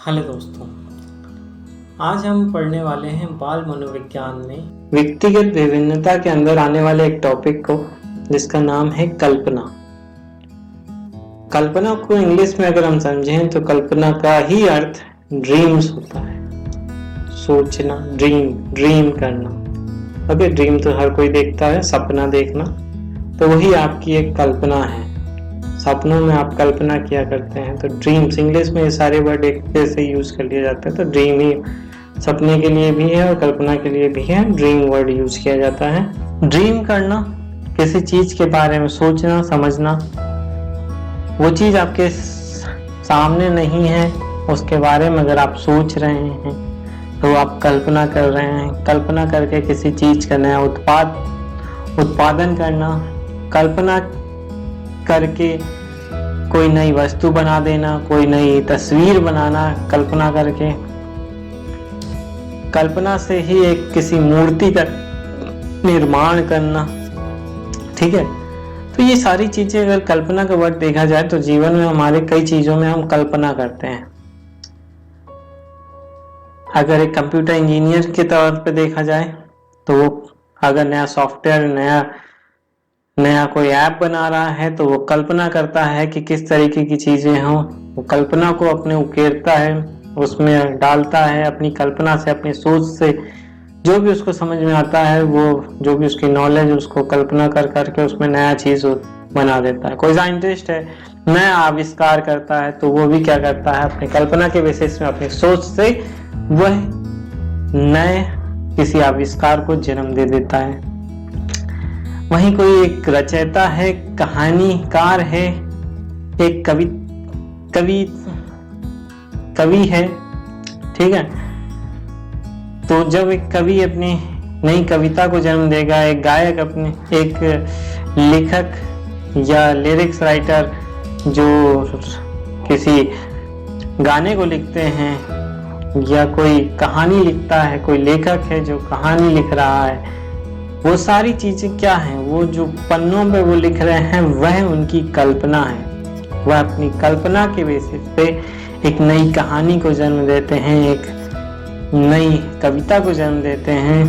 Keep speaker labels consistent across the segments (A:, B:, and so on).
A: Hello दोस्तों, आज हम पढ़ने वाले हैं बाल मनोविज्ञान में व्यक्तिगत विभिन्नता के अंदर आने वाले एक टॉपिक को, जिसका नाम है कल्पना। कल्पना को इंग्लिश में अगर हम समझें तो कल्पना का ही अर्थ ड्रीम्स होता है। सोचना, ड्रीम करना। ओके, ड्रीम तो हर कोई देखता है, सपना देखना, तो वही आपकी एक कल्पना है। सपनों में आप कल्पना किया करते हैं, तो ड्रीम्स, इंग्लिश में ये सारे वर्ड एक जैसे यूज कर लिए जाते हैं। तो ड्रीम ही सपने के लिए भी है और कल्पना के लिए भी है, ड्रीम वर्ड यूज किया जाता है। ड्रीम करना, किसी चीज के बारे में सोचना, समझना, वो चीज आपके सामने नहीं है, उसके बारे में अगर आप सोच रहे हैं तो आप कल्पना कर रहे हैं। कल्पना करके किसी चीज का नया उत्पादन करना, कल्पना करके कोई नई वस्तु बना देना, कोई नई तस्वीर बनाना, कल्पना करके, कल्पना से ही एक किसी मूर्ति का निर्माण करना। ठीक है, तो ये सारी चीजें अगर कल्पना का वर्ड देखा जाए तो जीवन में हमारे कई चीजों में हम कल्पना करते हैं। अगर एक कंप्यूटर इंजीनियर के तौर पे देखा जाए तो वो अगर नया सॉफ्टवेयर, नया कोई ऐप बना रहा है तो वो कल्पना करता है कि किस तरीके की चीजें हों। वो कल्पना को अपने उकेरता है, उसमें डालता है, अपनी कल्पना से, अपनी सोच से जो भी उसको समझ में आता है, वो जो भी उसकी नॉलेज, उसको कल्पना कर करके उसमें नया चीज बना देता है। कोई साइंटिस्ट है, नया आविष्कार करता है, तो वो भी क्या करता है, अपनी कल्पना के बेसिस में, अपनी सोच से वह नए किसी आविष्कार को जन्म दे देता है। वहीं कोई एक रचयिता है, कहानीकार है, एक कवि है। ठीक है, तो जब एक कवि अपनी नई कविता को जन्म देगा, एक गायक अपने, एक लेखक या लिरिक्स राइटर जो किसी गाने को लिखते हैं, या कोई कहानी लिखता है, कोई लेखक है जो कहानी लिख रहा है, वो सारी चीजें क्या हैं, वो जो पन्नों पे वो लिख रहे हैं वह उनकी कल्पना है। वह अपनी कल्पना के बेसिस पे एक नई कहानी को जन्म देते हैं, एक नई कविता को जन्म देते हैं।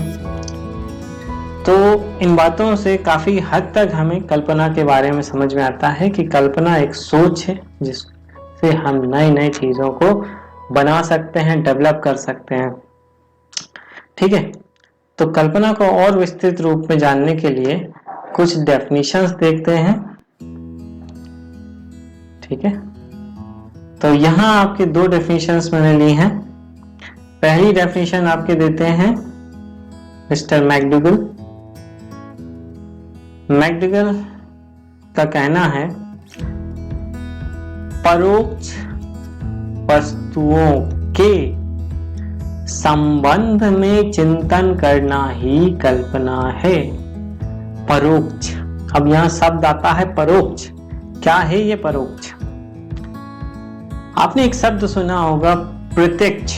A: तो इन बातों से काफी हद तक हमें कल्पना के बारे में समझ में आता है कि कल्पना एक सोच है जिससे हम नई चीजों को बना सकते हैं, डेवलप कर सकते हैं। ठीक है, तो कल्पना को और विस्तृत रूप में जानने के लिए कुछ डेफिनेशंस देखते हैं। ठीक है, तो यहाँ आपके दो डेफिनेशंस मैंने ली हैं। पहली डेफिनेशन आपके देते हैं मिस्टर मैकडूगल का कहना है, परोक्ष वस्तुओं के संबंध में चिंतन करना ही कल्पना है। परोक्ष, अब यहां शब्द आता है परोक्ष। क्या है ये परोक्ष? आपने एक शब्द सुना होगा, प्रत्यक्ष,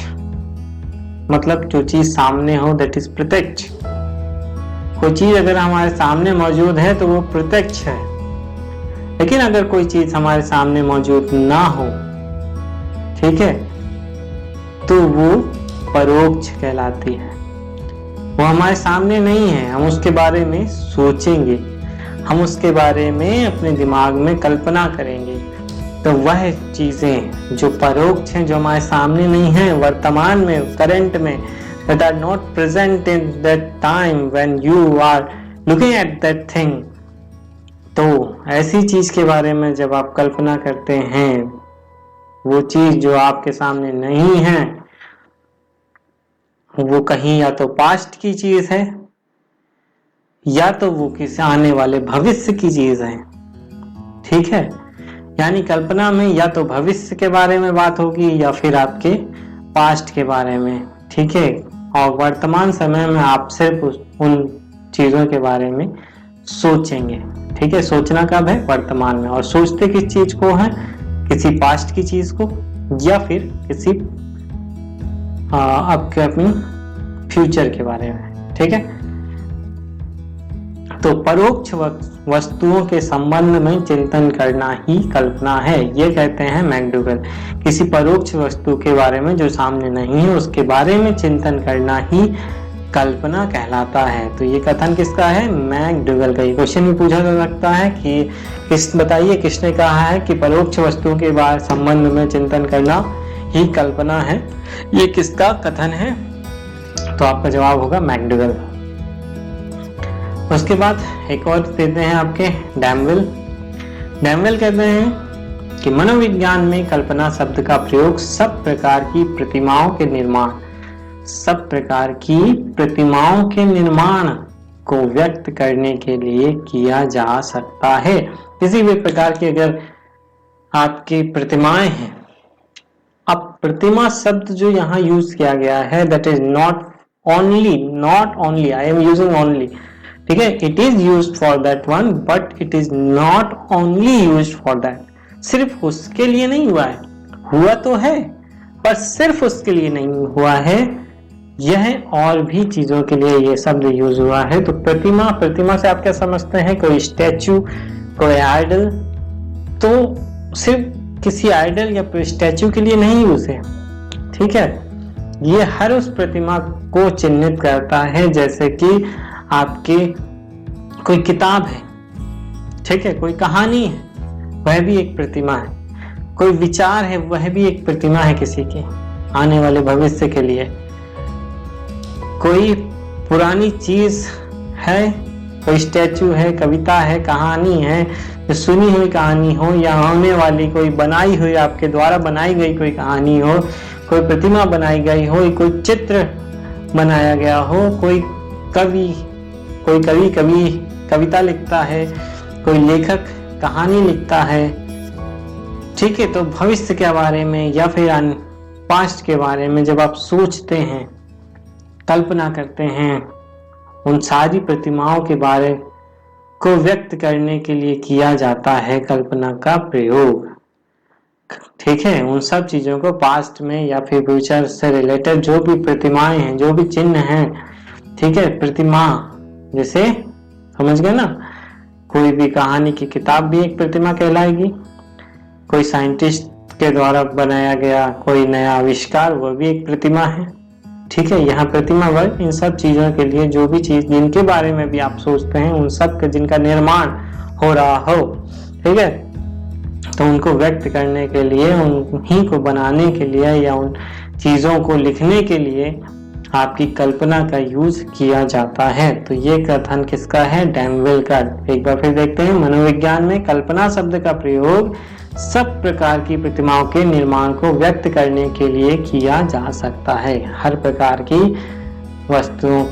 A: मतलब जो चीज सामने हो, दैट इज प्रत्यक्ष। कोई चीज अगर हमारे सामने मौजूद है तो वो प्रत्यक्ष है। लेकिन अगर कोई चीज हमारे सामने मौजूद ना हो, ठीक है, तो वो परोक्ष कहलाती है। वो हमारे सामने नहीं है, हम उसके बारे में सोचेंगे, हम उसके बारे में अपने दिमाग में कल्पना करेंगे, तो वह चीजें जो परोक्ष हैं, जो हमारे सामने नहीं है, वर्तमान में, करंट में, that are not present in that time when you are looking at that thing, तो ऐसी चीज के बारे में जब आप कल्पना करते हैं, वो चीज जो आपके सामने नहीं है, वो कहीं या तो पास्ट की चीज है या तो वो किसी आने वाले भविष्य की चीज है। ठीक है, यानी कल्पना में या तो भविष्य के बारे में बात होगी या फिर आपके पास्ट के बारे में। ठीक है, और वर्तमान समय में आप सिर्फ उन चीजों के बारे में सोचेंगे। ठीक है, सोचना कब है? वर्तमान में। और सोचते किस चीज को है? किसी पास्ट की चीज को या फिर किसी आपके अपनी फ्यूचर के बारे में। ठीक है, तो परोक्ष वस्तुओं के संबंध में चिंतन करना ही कल्पना है, ये कहते हैं मैकडूगल। किसी परोक्ष वस्तु के बारे में जो सामने नहीं है उसके बारे में चिंतन करना ही कल्पना कहलाता है। तो ये कथन किसका है? मैकडूगल का। ये क्वेश्चन भी पूछा जा सकता है कि बताइए किसने कहा है कि परोक्ष वस्तुओं के बारे संबंध में चिंतन करना ही कल्पना है, ये किसका कथन है? तो आपका जवाब होगा मैकडूगल। उसके बाद एक और देते हैं आपके डैमवेल। डैमवेल कहते हैं कि मनोविज्ञान में कल्पना शब्द का प्रयोग सब प्रकार की प्रतिमाओं के निर्माण को व्यक्त करने के लिए किया जा सकता है। किसी भी प्रकार की अगर आपकी प्रतिमाएं हैं, अब प्रतिमा शब्द जो यहाँ यूज किया गया है that is not only, I am using only, ठीक है, it is used for that one but it is not only used for that. सिर्फ उसके लिए नहीं हुआ है, हुआ तो है पर सिर्फ उसके लिए नहीं हुआ है, यह और भी चीजों के लिए ये शब्द यूज हुआ है। तो प्रतिमा से आप क्या समझते हैं? कोई स्टैचू, कोई आइडल, तो सिर्फ किसी आइडल या स्टैचू के लिए नहीं यूज है, ठीक है। ये हर उस प्रतिमा को चिन्हित करता है, जैसे कि आपके कोई किताब है, ठीक है, कोई कहानी है, वह भी एक प्रतिमा है, कोई विचार है, वह भी एक प्रतिमा है किसी के आने वाले भविष्य के लिए, कोई पुरानी चीज है, कोई स्टैचू है, कविता है, कहानी है, जो सुनी हुई कहानी हो या होने वाली कोई बनाई हुई आपके द्वारा बनाई गई कोई कहानी हो, कोई प्रतिमा बनाई गई हो, कोई चित्र बनाया गया हो, कोई कवि कविता लिखता है, कोई लेखक कहानी लिखता है, ठीक है। तो भविष्य के बारे में या फिर पास्ट के बारे में जब आप सोचते हैं, कल्पना करते हैं, उन सारी प्रतिमाओं के बारे को व्यक्त करने के लिए किया जाता है कल्पना का प्रयोग, ठीक है। उन सब चीजों को पास्ट में या फिर फ्यूचर से रिलेटेड जो भी प्रतिमाएं हैं, जो भी चिन्ह हैं, ठीक है, प्रतिमा जैसे समझ गए ना, कोई भी कहानी की किताब भी एक प्रतिमा कहलाएगी, कोई साइंटिस्ट के द्वारा बनाया गया कोई नया आविष्कार वो भी एक प्रतिमा है, ठीक है। यहाँ प्रतिमा वर्ग इन सब चीजों के लिए जो भी चीज जिनके बारे में भी आप सोचते हैं उन सब का जिनका निर्माण हो रहा हो, ठीक है, तो उनको व्यक्त करने के लिए, उन्हीं को बनाने के लिए या उन चीजों को लिखने के लिए आपकी कल्पना का यूज किया जाता है। तो ये कथन किसका है? डैमवेल का। एक बार फिर देखते हैं, मनोविज्ञान में कल्पना शब्द का प्रयोग सब प्रकार की प्रतिमाओं के निर्माण को व्यक्त करने के लिए किया जा सकता है। हर प्रकार की वस्तुओं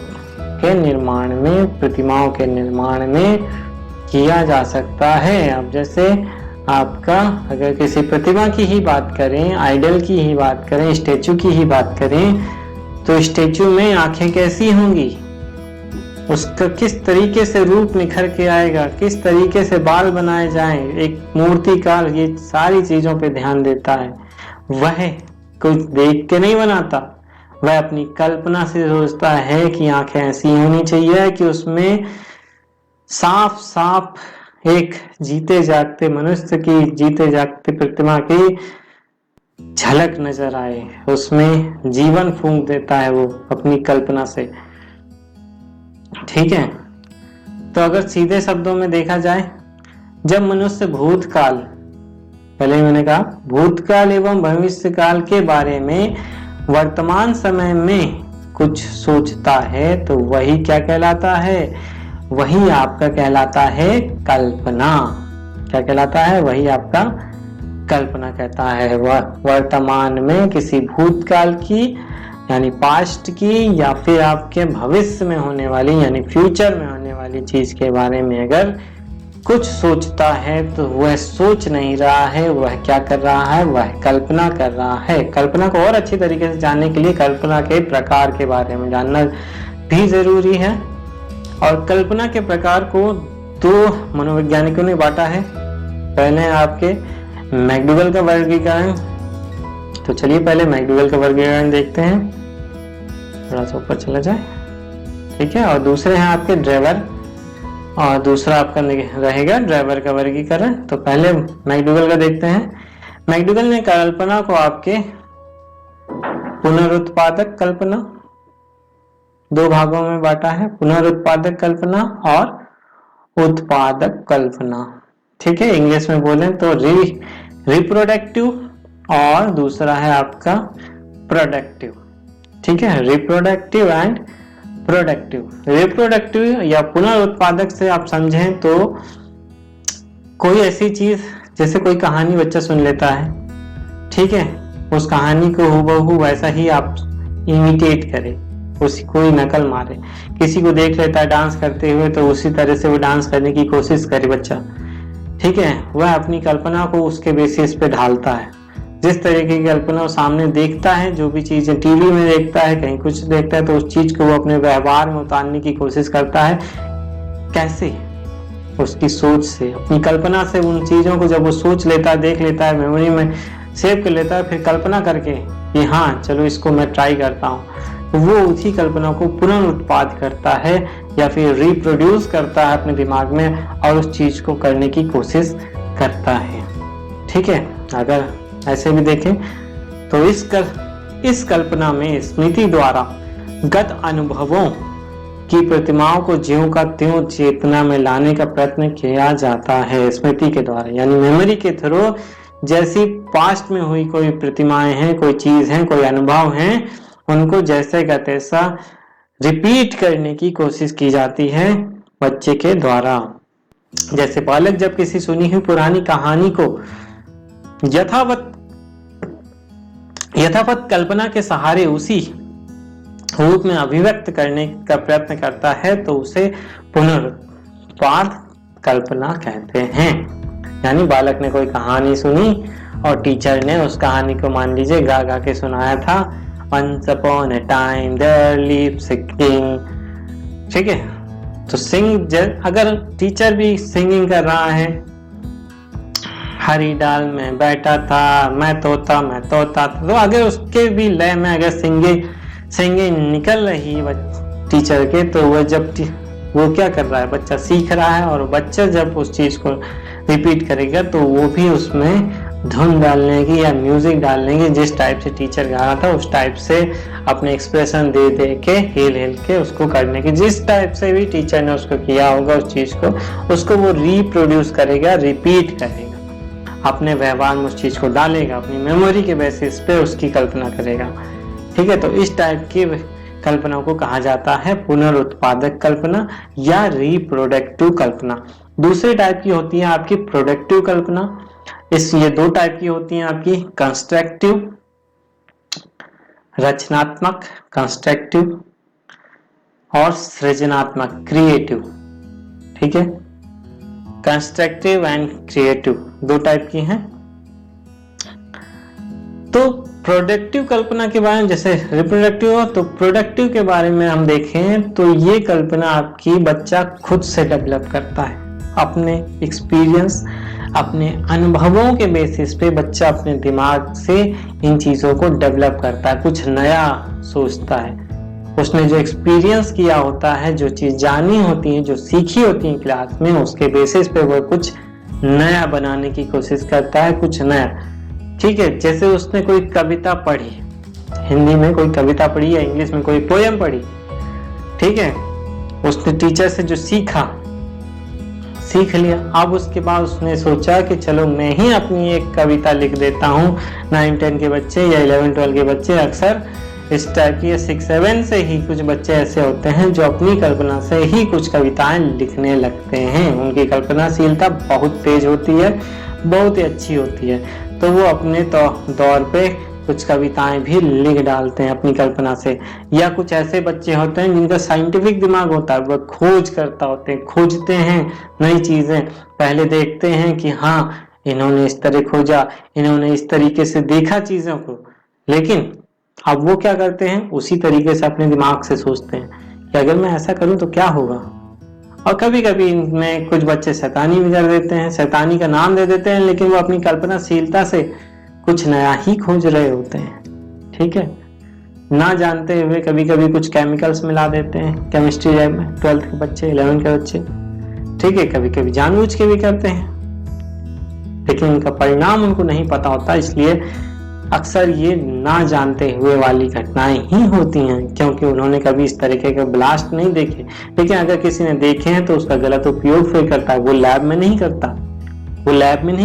A: के निर्माण में, प्रतिमाओं के निर्माण में किया जा सकता है। अब जैसे आपका अगर किसी प्रतिमा की ही बात करें, आइडल की ही बात करें, स्टैचू की ही बात करें, तो स्टैचू में आंखें कैसी होंगी, उसका किस तरीके से रूप निखर के आएगा, किस तरीके से बाल बनाए जाएं, एक मूर्तिकार ये सारी चीजों पे ध्यान देता है। वह कुछ देख के नहीं बनाता, वह अपनी कल्पना से सोचता है कि आंखें ऐसी होनी चाहिए कि उसमें साफ साफ एक जीते जागते मनुष्य की, जीते जागते प्रतिमा की झलक नजर आए, उसमें जीवन फूंक देता है वो अपनी कल्पना से, ठीक है। तो अगर सीधे शब्दों में देखा जाए, जब मनुष्य भूतकाल, पहले मैंने कहा भूतकाल एवं भविष्य काल के बारे में वर्तमान समय में कुछ सोचता है तो वही क्या कहलाता है? वही आपका कहलाता है कल्पना। क्या कहलाता है? वही आपका कल्पना कहता है। वह वर्तमान में किसी भूतकाल की यानी पास्ट की या फिर आपके भविष्य में होने वाली यानी फ्यूचर में होने वाली चीज के बारे में अगर कुछ सोचता है तो वह सोच नहीं रहा है, वह क्या कर रहा है? वह कल्पना कर रहा है। कल्पना को और अच्छी तरीके से जानने के लिए कल्पना के प्रकार के बारे में जानना भी जरूरी है। और कल्पना के प्रकार को दो मनोवैज्ञानिकों ने बांटा है। पहले आपके मैकडूगल का वर्गीकरण, तो चलिए पहले मैकडूगल का वर्गीकरण देखते हैं, थोड़ा सा ऊपर चला जाए, ठीक है। और दूसरे हैं आपके ड्रेवर और दूसरा आपका रहेगा ड्राइवर का वर्गीकरण। तो पहले मैकडूगल का देखते हैं। मैकडूगल ने कल्पना को आपके पुनरुत्पादक कल्पना, दो भागों में बांटा है, पुनरुत्पादक कल्पना और उत्पादक कल्पना। ठीक है, इंग्लिश में बोलें तो रिप्रोडक्टिव और दूसरा है आपका प्रोडक्टिव। ठीक है, रिप्रोडक्टिव एंड प्रोडक्टिव। रिप्रोडक्टिव या पुनरुत्पादक से आप समझें तो कोई ऐसी चीज, जैसे कोई कहानी बच्चा सुन लेता है, ठीक है, उस कहानी को हूबहू वैसा ही आप इमिटेट करें, उसी कोई नकल मारे। किसी को देख लेता है डांस करते हुए तो उसी तरह से वो डांस करने की कोशिश करे बच्चा। ठीक है, वह अपनी कल्पना को उसके बेसिस पे ढालता है। जिस तरीके की कल्पना वो सामने देखता है, जो भी चीजें टीवी में देखता है, कहीं कुछ देखता है, तो उस चीज को वो अपने व्यवहार में उतारने की कोशिश करता है। कैसे? उसकी सोच से, अपनी कल्पना से। उन चीजों को जब वो सोच लेता है, देख लेता है, मेमोरी में सेव कर लेता है, फिर कल्पना करके कि हाँ चलो इसको मैं ट्राई करता हूँ, तो वो उसी कल्पना को पुनरुत्पाद करता है या फिर रिप्रोड्यूस करता है अपने दिमाग में और उस चीज को करने की कोशिश करता है। ठीक है, अगर ऐसे भी देखें तो इस कल्पना में स्मृति द्वारा गत अनुभवों की प्रतिमाओं को ज्यों का त्यों चेतना में लाने का प्रयत्न किया जाता है स्मृति के द्वारा, यानी मेमोरी के थ्रू। जैसी पास्ट में हुई कोई प्रतिमाएं हैं, कोई चीज है, कोई अनुभव हैं, उनको जैसे का तैसा रिपीट करने की कोशिश की जाती है बच्चे के द्वारा। जैसे बालक जब किसी सुनी हुई पुरानी कहानी को यथावत कल्पना के सहारे उसी रूप में अभिव्यक्त करने का प्रयत्न करता है तो उसे पुनरुत्पाद कल्पना कहते हैं। यानी बालक ने कोई कहानी सुनी और टीचर ने उस कहानी को मान लीजिए गा गा के सुनाया था, Once upon a time there lived a king। ठीक है, तो अगर टीचर भी सिंगिंग कर रहा है, हरी डाल में बैठा था मैं तोता था, तो अगर उसके भी लय में अगर सिंगिंग निकल रही टीचर के, तो वो क्या कर रहा है, बच्चा सीख रहा है। और बच्चा जब उस चीज को रिपीट करेगा तो वो भी उसमें धुन डालने की या म्यूजिक डालने की, जिस टाइप से टीचर गा रहा था उस टाइप से अपने एक्सप्रेशन दे के हिल के उसको करने की, जिस टाइप से भी टीचर ने उसको किया होगा उस चीज को, उसको वो रिप्रोड्यूस करेगा, रिपीट करेगा, अपने व्यवहार में उस चीज को डालेगा, अपनी मेमोरी के बेसिस पे उसकी कल्पना करेगा। ठीक है, तो इस टाइप की कल्पना को कहा जाता है पुनरुत्पादक कल्पना या रिप्रोडक्टिव कल्पना। दूसरे टाइप की होती है आपकी प्रोडक्टिव कल्पना। ये दो टाइप की होती हैं आपकी, कंस्ट्रक्टिव, रचनात्मक, कंस्ट्रक्टिव, और सृजनात्मक, क्रिएटिव। ठीक है, कंस्ट्रक्टिव एंड क्रिएटिव दो टाइप की हैं। तो प्रोडक्टिव कल्पना के बारे में, जैसे रिप्रोडक्टिव हो, तो प्रोडक्टिव के बारे में हम देखें तो ये कल्पना आपकी बच्चा खुद से डेवलप करता है, अपने एक्सपीरियंस, अपने अनुभवों के बेसिस पे बच्चा अपने दिमाग से इन चीजों को डेवलप करता है, कुछ नया सोचता है। उसने जो एक्सपीरियंस किया होता है, जो चीज जानी होती है, जो सीखी होती है क्लास में, उसके बेसिस पे वो कुछ नया बनाने की कोशिश करता है, कुछ नया। ठीक है, जैसे उसने कोई कविता पढ़ी, हिंदी में कोई कविता पढ़ी या इंग्लिश में कोई पोयम पढ़ी, ठीक है, उसने टीचर से जो सीख लिया। अब उसके बाद उसने सोचा कि चलो मैं ही अपनी एक कविता लिख देता हूँ। 9-10 के बच्चे या 11-12 के बच्चे अक्सर इस टाइप की, 6-7 से ही कुछ बच्चे ऐसे होते हैं जो अपनी कल्पना से ही कुछ कविताएं लिखने लगते हैं। उनकी कल्पनाशीलता बहुत तेज होती है, बहुत ही अच्छी होती है, तो वो अपने दौर पे कुछ कविताएं भी लिख डालते हैं अपनी कल्पना से। या कुछ ऐसे बच्चे होते हैं जिनका साइंटिफिक दिमाग होता है, वह खोज करता होते हैं, खोजते हैं नई चीजें, पहले देखते हैं कि हाँ इन्होंने इस तरह खोजा, इन्होंने इस तरीके से देखा चीजों को, लेकिन अब वो क्या करते हैं, उसी तरीके से अपने दिमाग से सोचते हैं कि अगर मैं ऐसा करूं तो क्या होगा। और कभी कभी इनमें कुछ बच्चे शैतानी भी कर देते हैं, शैतानी का नाम दे देते हैं, लेकिन वो अपनी कल्पनाशीलता से कुछ नया ही खोज रहे होते हैं। ठीक है, ना जानते हुए कभी कभी कुछ केमिकल्स मिला देते हैं केमिस्ट्री लैब में, 12th के बच्चे, 11 के बच्चे, ठीक है, कभी कभी जानबूझ के भी करते हैं, लेकिन उनका परिणाम उनको नहीं पता होता, इसलिए अक्सर ये ना जानते हुए वाली घटनाएं ही होती हैं, क्योंकि उन्होंने कभी इस तरीके के ब्लास्ट नहीं देखे। लेकिन अगर किसी ने देखे हैं तो उसका गलत उपयोग फिर करता है। वो लैब में नहीं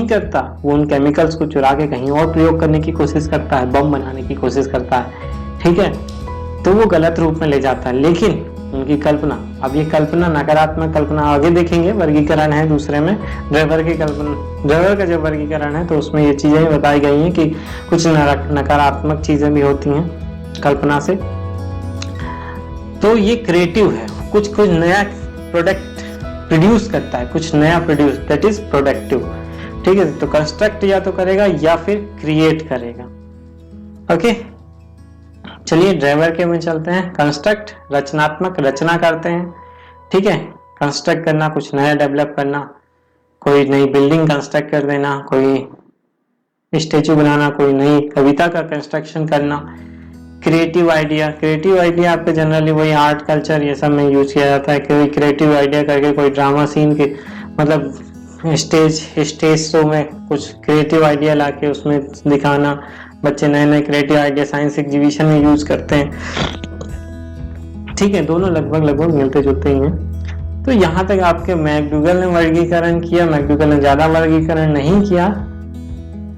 A: करता, वो उन केमिकल्स को चुरा के कहीं और प्रयोग करने की कोशिश करता है, बम बनाने की कोशिश करता है, ठीक है, तो वो गलत रूप में ले जाता है। लेकिन उनकी कल्पना, अब ये कल्पना, नकारात्मक कल्पना आगे देखेंगे, वर्गीकरण है दूसरे में, ड्राइवर की कल्पना, ड्राइवर का जब वर्गीकरण है तो उसमें ये चीजें बताई गई हैं कि कुछ नकारात्मक चीजें भी होती हैं कल्पना से। तो ये क्रिएटिव है, कुछ नया प्रोडक्ट प्रोड्यूस करता है, कुछ नया प्रोड्यूस, दैट इज प्रोडक्टिव, ठीक है। तो कंस्ट्रक्ट या तो करेगा या फिर क्रिएट करेगा। ओके, चलिए ड्राइवर के में चलते हैं। कंस्ट्रक्ट, रचनात्मक, रचना करते हैं, ठीक है। कंस्ट्रक्ट करना, कुछ नया डेवलप करना, कोई नई बिल्डिंग कंस्ट्रक्ट कर देना, कोई स्टेचू बनाना, कोई नई कविता का कंस्ट्रक्शन करना। क्रिएटिव आइडिया, क्रिएटिव आइडिया आपके जनरली वही आर्ट कल्चर ये सब में यूज किया जाता है। कोई क्रिएटिव आइडिया करके कोई ड्रामा सीन के, मतलब स्टेज शो में कुछ क्रिएटिव आइडिया लाके उसमें दिखाना। बच्चे नए नए क्रिएटिव आइडिया साइंस एग्जीबिशन में यूज करते हैं, ठीक है। दोनों लगभग मिलते जुलते ही हैं। तो यहाँ तक आपके मैकडूगल ने वर्गीकरण किया। मैकडूगल ने ज्यादा वर्गीकरण नहीं किया,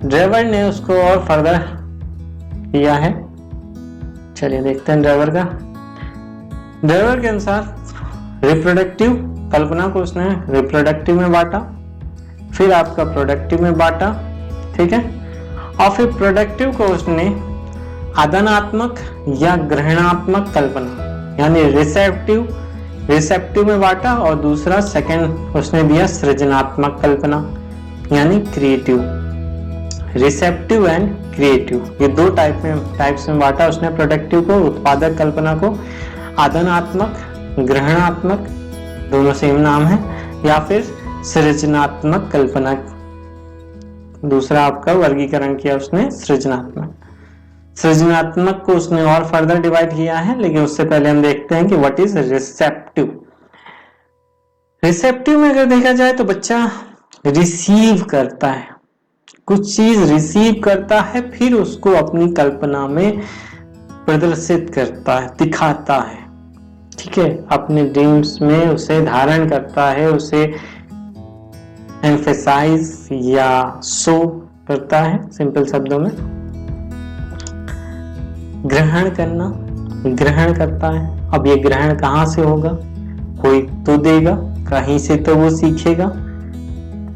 A: ड्राइवर ने उसको और फर्दर किया है। चलिए देखते हैं ड्राइवर का। ड्राइवर के अनुसार रिप्रोडक्टिव कल्पना को उसने रिप्रोडक्टिव में बांटा, फिर आपका प्रोडक्टिव में बांटा, ठीक है, और फिर प्रोडक्टिव को उसने आदानात्मक या ग्रहणात्मक कल्पना यानी रिसेप्टिव में बांटा, और दूसरा सेकंड उसने दिया सृजनात्मक कल्पना यानी क्रिएटिव। रिसेप्टिव एंड क्रिएटिव, ये दो टाइप्स में बांटा उसने प्रोडक्टिव को, उत्पादक कल्पना को। आदानात्मक, ग्रहणात्मक, दोनों सेम नाम है, या फिर सृजनात्मक कल्पना। दूसरा आपका वर्गीकरण किया उसने सृजनात्मक। सृजनात्मक को उसने और फर्दर डिवाइड किया है, लेकिन उससे पहले हम देखते हैं कि व्हाट इज रिसेप्टिव। रिसेप्टिव में अगर देखा जाए तो बच्चा रिसीव करता है, कुछ चीज रिसीव करता है, फिर उसको अपनी कल्पना में प्रदर्शित करता है, दिखाता है, ठीक है, अपने ड्रीम्स में उसे धारण करता है, उसे एम्फेसाइज या शो करता है, सिंपल शब्दों में। ग्रहण करना, ग्रहण करता है। अब ये ग्रहण कहाँ से होगा? कोई तो देगा, कहीं से तो वो सीखेगा।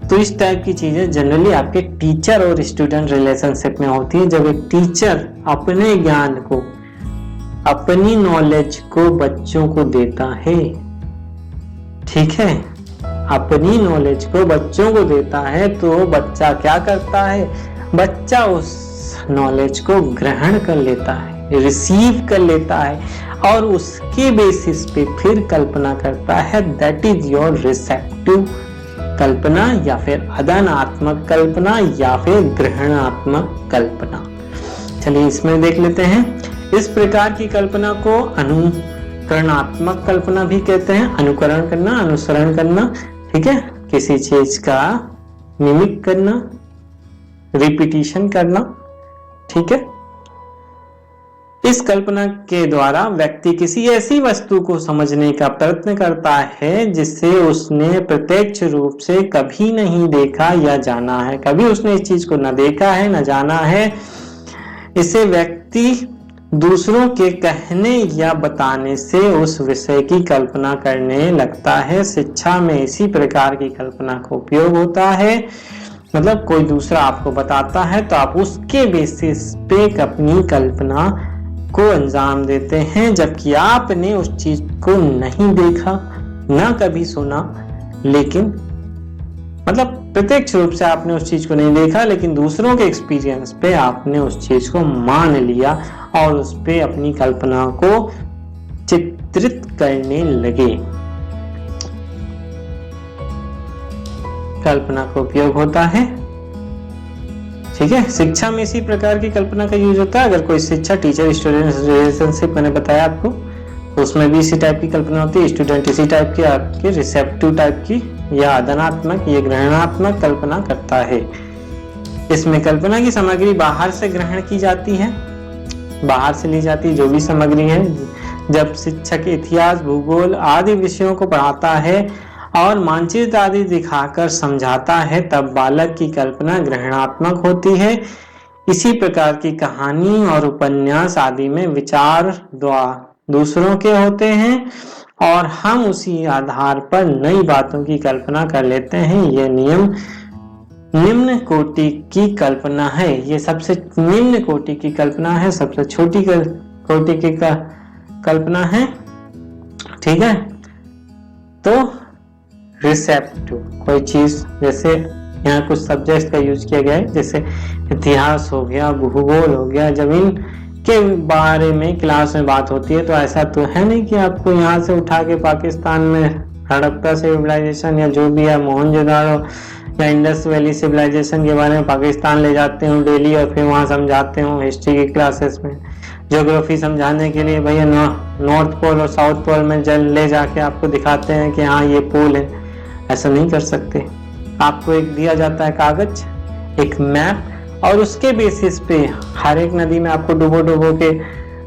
A: तो इस टाइप की चीजें जनरली आपके टीचर और स्टूडेंट रिलेशनशिप में होती है। जब एक टीचर अपने ज्ञान को, अपनी नॉलेज को बच्चों को देता है, ठीक है, अपनी नॉलेज को बच्चों को देता है, तो बच्चा क्या करता है? बच्चा उस नॉलेज को ग्रहण कर लेता है, रिसीव कर लेता है, और उसके बेसिस पे फिर कल्पना करता है। दैट इज योर रिसेप्टिव कल्पना, या फिर आदानात्मक कल्पना, या फिर ग्रहणात्मक कल्पना। चलिए इसमें देख लेते हैं। इस प्रकार की कल्पना को अनुकरणात्मक कल्पना भी कहते हैं। अनुकरण करना, अनुसरण करना, ठीक है, किसी चीज का मिमिक करना, रिपीटिशन करना, ठीक है। इस कल्पना के द्वारा व्यक्ति किसी ऐसी वस्तु को समझने का प्रयत्न करता है जिससे उसने प्रत्यक्ष रूप से कभी नहीं देखा या जाना है। कभी उसने इस चीज को न देखा है, न जाना है। इसे व्यक्ति दूसरों के कहने या बताने से उस विषय की कल्पना करने लगता है। शिक्षा में इसी प्रकार की कल्पना का उपयोग होता है। मतलब कोई दूसरा आपको बताता है तो आप उसके बेसिस पे अपनी कल्पना को अंजाम देते हैं, जबकि आपने उस चीज को नहीं देखा, ना कभी सुना, लेकिन मतलब प्रत्यक्ष रूप से आपने उस चीज को नहीं देखा, लेकिन दूसरों के एक्सपीरियंस पे आपने उस चीज को मान लिया और उस पे अपनी कल्पना को चित्रित करने लगे। कल्पना का उपयोग होता है, ठीक है। शिक्षा में इसी प्रकार की कल्पना का यूज होता है। अगर कोई शिक्षा, टीचर स्टूडेंट रिलेशनशिप मैंने बताया आपको, तो उसमें भी इसी टाइप की कल्पना होती है। स्टूडेंट इसी टाइप की आपके रिसेप्टिव टाइप की या धनात्मक या ग्रहणात्मक कल्पना करता है। इसमें कल्पना की सामग्री बाहर से ग्रहण की जाती है, बाहर से ली जाती है जो भी सामग्री है। जब शिक्षक इतिहास, भूगोल आदि विषयों को पढ़ाता है और मानचित्र आदि दिखाकर समझाता है, तब बालक की कल्पना ग्रहणात्मक होती है। इसी प्रकार की कहानी और उपन्यास आदि में विचार दूसरों के होते हैं और हम उसी आधार पर नई बातों की कल्पना कर लेते हैं। यह नियम निम्न कोटि की कल्पना है। ये सबसे निम्न कोटि की कल्पना है, सबसे छोटी कोटि की कल्पना है। ठीक है, तो रिसेप्टिव कोई चीज, जैसे यहाँ कुछ सब्जेक्ट का यूज किया गया है, जैसे इतिहास हो गया, भूगोल हो गया। जब इनके बारे में क्लास में बात होती है तो ऐसा तो है नहीं कि आपको यहाँ से उठा के पाकिस्तान में हड़प्पा सिविलाइजेशन या जो भी है मोहनजोदाड़ो या इंडस वैली सिविलाइजेशन के बारे में पाकिस्तान ले जाते हूँ डेली और फिर वहाँ समझाते हूँ हिस्ट्री की क्लासेस में। ज्योग्राफी समझाने के लिए भैया नॉर्थ पोल और साउथ पोल में ले जाके आपको दिखाते हैं कि हाँ ये पोल है। ऐसा नहीं कर सकते। आपको एक दिया जाता है कागज, एक मैप, और उसके बेसिस पे हर एक नदी में आपको डुबो के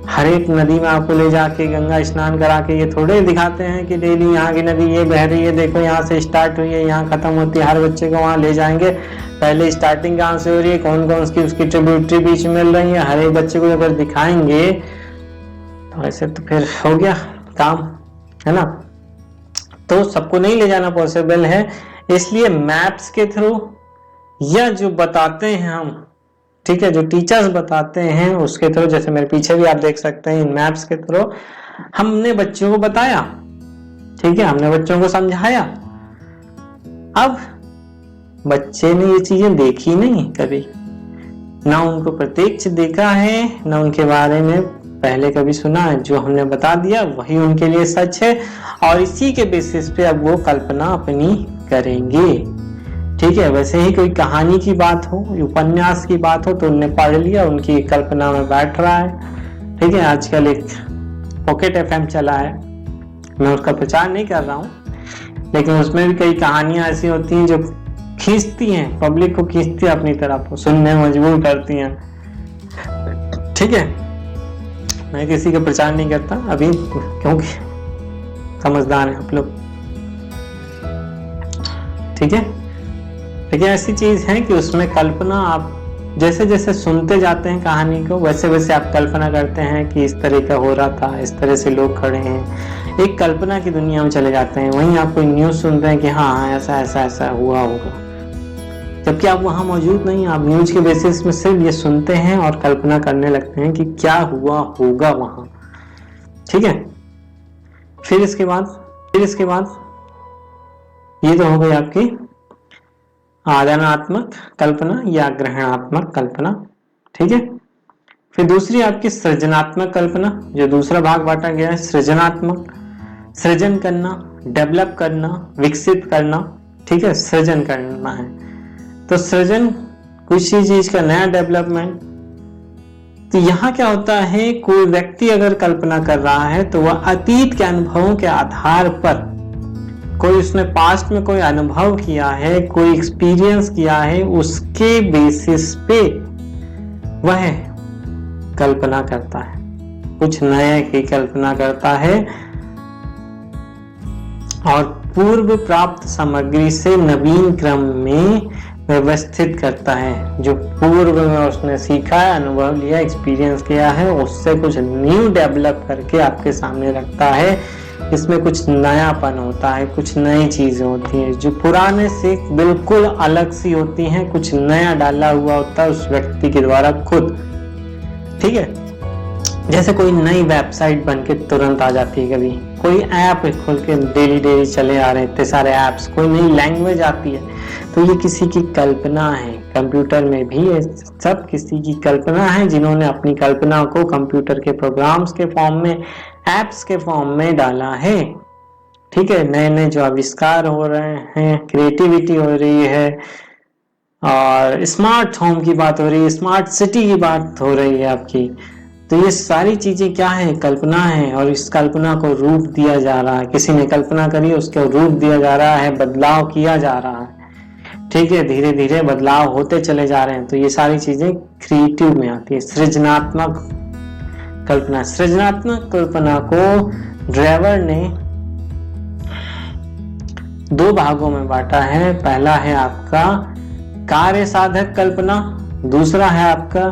A: हर एक नदी में आपको ले जाके गंगा स्नान करा के ये थोड़े दिखाते हैं कि डेली यहाँ की नदी ये बह रही है, देखो यहाँ से स्टार्ट हुई है, यहाँ खत्म होती है। हर बच्चे को वहाँ ले जाएंगे, पहले स्टार्टिंग कहाँ से हो रही है, कौन कौन सी उसकी ट्रिब्यूटरी बीच में मिल रही है, हर एक बच्चे को अगर दिखाएंगे तो ऐसे तो फिर हो गया काम, है ना। तो सबको नहीं ले जाना पॉसिबल है, इसलिए मैप्स के थ्रू या जो बताते हैं हम, ठीक है, जो टीचर्स बताते हैं उसके थ्रू, जैसे मेरे पीछे भी आप देख सकते हैं, इन मैप्स के थ्रू हमने बच्चों को बताया। ठीक है, हमने बच्चों को समझाया। अब बच्चे ने ये चीजें देखी नहीं कभी, ना उनको प्रत्यक्ष देखा है, ना उनके बारे में पहले कभी सुना है। जो हमने बता दिया वही उनके लिए सच है और इसी के बेसिस पे अब वो कल्पना अपनी करेंगे। ठीक है, वैसे ही कोई कहानी की बात हो, उपन्यास की बात हो, तो उनने पढ़ लिया, उनकी कल्पना में बैठ रहा है। ठीक है, आजकल एक पॉकेट एफएम चला है, मैं उसका प्रचार नहीं कर रहा हूँ, लेकिन उसमें भी कई कहानियां ऐसी होती हैं जो खींचती हैं, पब्लिक को खींचती है अपनी तरफ, सुनने मजबूर करती हैं। ठीक है, मैं किसी का प्रचार नहीं करता अभी, क्योंकि समझदार हैं आप लोग। ठीक है, लेकिन ऐसी चीज है कि उसमें कल्पना आप जैसे जैसे सुनते जाते हैं कहानी को, वैसे वैसे आप कल्पना करते हैं कि इस तरह का हो रहा था, इस तरह से लोग खड़े हैं, एक कल्पना की दुनिया में चले जाते हैं। वहीं आप कोई न्यूज सुनते हैं कि हाँ ऐसा ऐसा ऐसा हुआ होगा, जबकि आप वहां मौजूद नहीं। आप न्यूज के बेसिस में सिर्फ ये सुनते हैं और कल्पना करने लगते हैं कि क्या हुआ होगा वहां। ठीक है, फिर इसके बाद ये तो हो गई आपकी आदानात्मक कल्पना या ग्रहणात्मक कल्पना। ठीक है, फिर दूसरी आपकी सृजनात्मक कल्पना, जो दूसरा भाग बांटा गया है सृजनात्मक, सृजन करना, डेवलप करना, विकसित करना। ठीक है, सृजन करना है तो सृजन किसी चीज का नया डेवलपमेंट। तो यहाँ क्या होता है, कोई व्यक्ति अगर कल्पना कर रहा है तो वह अतीत के अनुभवों के आधार पर, कोई उसने पास्ट में कोई अनुभव किया है, कोई एक्सपीरियंस किया है, उसके बेसिस पे वह कल्पना करता है, कुछ नए की कल्पना करता है और पूर्व प्राप्त सामग्री से नवीन क्रम में व्यवस्थित करता है। जो पूर्व में उसने सीखा है, अनुभव लिया, एक्सपीरियंस किया है, उससे कुछ न्यू डेवलप करके आपके सामने रखता है। इसमें कुछ नयापन होता है, कुछ नई चीजें होती हैं जो पुराने से बिल्कुल अलग सी होती हैं, कुछ नया डाला हुआ होता है उस व्यक्ति के द्वारा खुद। ठीक है, जैसे कोई नई वेबसाइट बनके तुरंत आ जाती है, कभी कोई ऐप खोल के डेली चले आ रहे हैं इतने सारे ऐप्स, कोई नई लैंग्वेज आती है, तो ये किसी की कल्पना है। कंप्यूटर में भी ये सब किसी की कल्पना है, जिन्होंने अपनी कल्पना को कंप्यूटर के प्रोग्राम्स के फॉर्म में, एप्स के फॉर्म में डाला है। ठीक है, नए नए जो आविष्कार हो रहे हैं, क्रिएटिविटी हो रही है, और स्मार्ट होम की बात हो रही है, स्मार्ट सिटी की बात हो रही है आपकी, तो ये सारी चीजें क्या है, कल्पना है, और इस कल्पना को रूप दिया जा रहा है। किसी ने कल्पना करी, उसको रूप दिया जा रहा है, बदलाव किया जा रहा है। ठीक है, धीरे धीरे बदलाव होते चले जा रहे हैं। तो ये सारी चीजें क्रिएटिव में आती है। सृजनात्मक कल्पना, सृजनात्मक कल्पना को ड्राइवर ने 2 भागों में बांटा है। पहला है आपका कार्य साधक कल्पना, दूसरा है आपका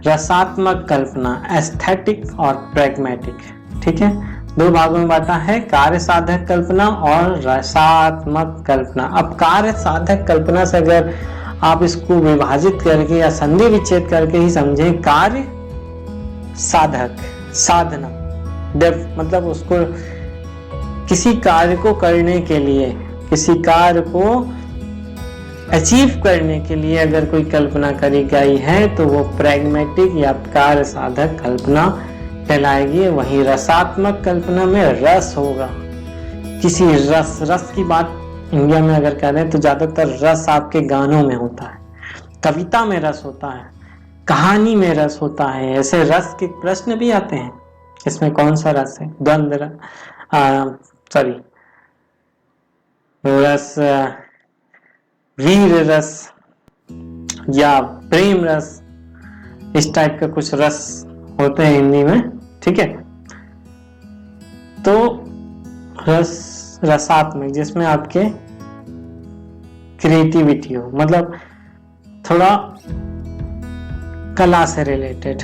A: रसात्मक कल्पना, एस्थेटिक और प्रैग्मेटिक। ठीक है, 2 भागों में बांटा है, कार्य साधक कल्पना और रसात्मक कल्पना। अब कार्य साधक कल्पना से अगर आप इसको विभाजित करके या संधि विच्छेद करके ही समझें, कार्य साधक साधना, मतलब उसको किसी कार्य को करने के लिए, किसी कार्य को अचीव करने के लिए अगर कोई कल्पना करी गई है तो वो प्रैग्मेटिक या कार्य साधक कल्पना कहलाएगी। वहीं रसात्मक कल्पना में रस होगा, किसी रस की बात इंडिया में अगर कह रहे हैं तो ज्यादातर रस आपके गानों में होता है, कविता में रस होता है, कहानी में रस होता है। ऐसे रस के प्रश्न भी आते हैं, इसमें कौन सा रस है, द्वंद्व रस, वीर रस या प्रेम रस, इस टाइप का कुछ रस होते हैं हिंदी में। ठीक है, तो रसात्मक जिसमें आपके क्रिएटिविटी हो, मतलब थोड़ा कला से रिलेटेड,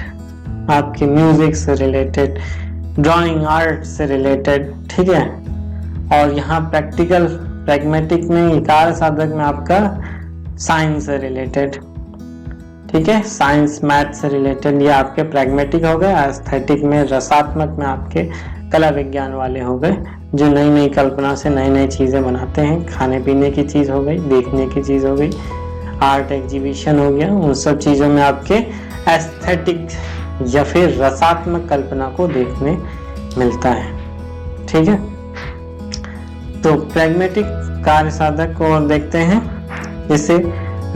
A: आपके म्यूजिक से रिलेटेड, ड्राइंग आर्ट से रिलेटेड। ठीक है, और यहाँ प्रैक्टिकल प्रैग्मेटिक में, कार्य साधक में आपका साइंस से रिलेटेड। ठीक है, साइंस मैथ से रिलेटेड, ये आपके प्रैग्मेटिक हो गए। एस्थेटिक में, रसात्मक में आपके कला विज्ञान वाले हो गए, जो नई नई कल्पना से नई नई चीजें बनाते हैं। खाने पीने की चीज हो गई, देखने की चीज हो गई, आर्ट एग्जीबिशन हो गया, उन सब चीजों में आपके एस्थेटिक या फिर रसात्मक कल्पना को देखने मिलता है। ठीक है, तो प्रैग्मेटिक कार्य साधक को और देखते हैं, जैसे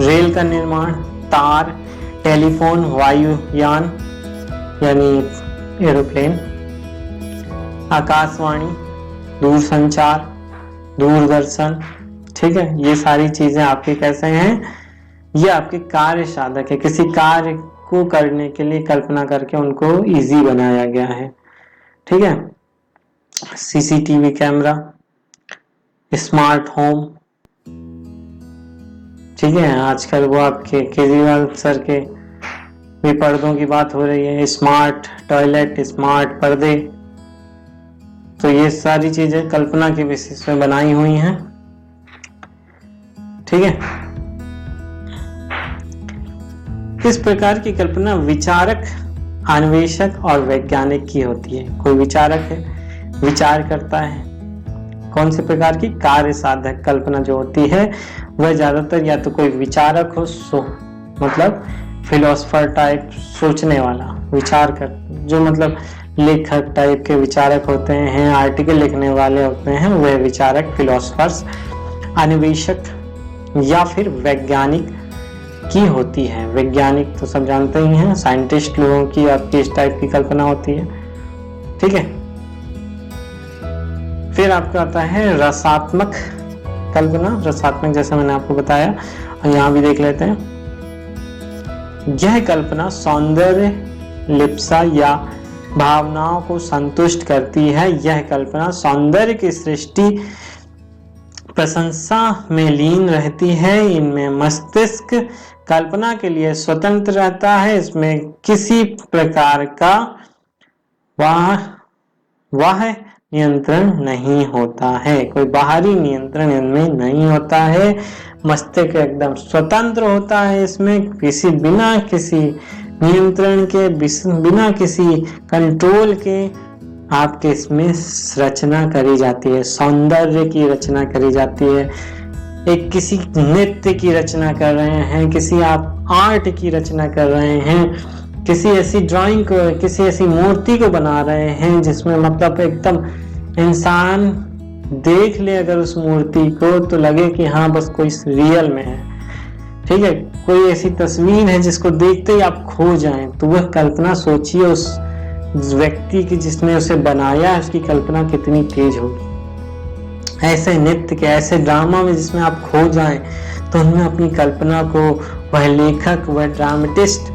A: रेल का निर्माण, तार, टेलीफोन, वायुयान यानी एरोप्लेन, आकाशवाणी, दूरसंचार, दूरदर्शन। ठीक है, ये सारी चीजें आपके कैसे हैं, ये आपके कार्य साधक है। किसी कार्य को करने के लिए कल्पना करके उनको इजी बनाया गया है। ठीक है, सीसीटीवी कैमरा, स्मार्ट होम। ठीक है, आजकल वो आपके केजरीवाल सर के भी पर्दों की बात हो रही है, स्मार्ट टॉयलेट, स्मार्ट पर्दे। तो ये सारी चीजें कल्पना के बेसिस पे बनाई हुई हैं। ठीक है, इस प्रकार की कल्पना विचारक, अन्वेषक और वैज्ञानिक की होती है। कोई विचारक है, विचार करता है। कौन से प्रकार की, कार्य साधक कल्पना जो होती है वह ज्यादातर या तो कोई विचारक हो, मतलब फिलोसफर टाइप, सोचने वाला, विचार कर, जो मतलब लेखक टाइप के विचारक होते हैं, आर्टिकल लिखने वाले होते हैं, वह विचारक, फिलोसफर्स। अन्वेषक या फिर वैज्ञानिक की होती है। वैज्ञानिक तो सब जानते ही हैं, साइंटिस्ट लोगों की आपकी इस टाइप की कल्पना होती है। ठीक है, फिर आपका आता है रसात्मक कल्पना। रसात्मक जैसे मैंने आपको बताया, और यहाँ भी देख लेते हैं। यह कल्पना सौंदर्य, लिप्सा या भावनाओं को संतुष्ट करती है। यह कल्पना सौंदर्य की सृष्टि, प्रशंसा में लीन रहती है। इनमें मस्तिष्क कल्पना के लिए स्वतंत्र रहता है। इसमें किसी प्रकार का वाह नियंत्रण नहीं होता है, कोई बाहरी नियंत्रण इनमें नहीं होता है। मस्तिष्क एकदम स्वतंत्र होता है। इसमें बिना किसी नियंत्रण के, बिना किसी कंट्रोल के आपके इसमें रचना करी जाती है, सौंदर्य की रचना करी जाती है। एक किसी नृत्य की रचना कर रहे हैं, किसी आप आर्ट की रचना कर रहे हैं, किसी ऐसी ड्राइंग को, किसी ऐसी मूर्ति को बना रहे हैं जिसमें मतलब एकदम इंसान देख ले अगर उस मूर्ति को तो लगे कि हाँ बस कोई रियल में है। ठीक है, कोई ऐसी तस्वीर है जिसको देखते ही आप खो जाएं, तो वह कल्पना सोचिए उस व्यक्ति की जिसने उसे बनाया उसकी कल्पना कितनी तेज होगी। ऐसे नृत्य के, ऐसे ड्रामा में जिसमें आप खो जाएं, तो उनमें अपनी कल्पना को, वह लेखक, वह ड्रामेटिस्ट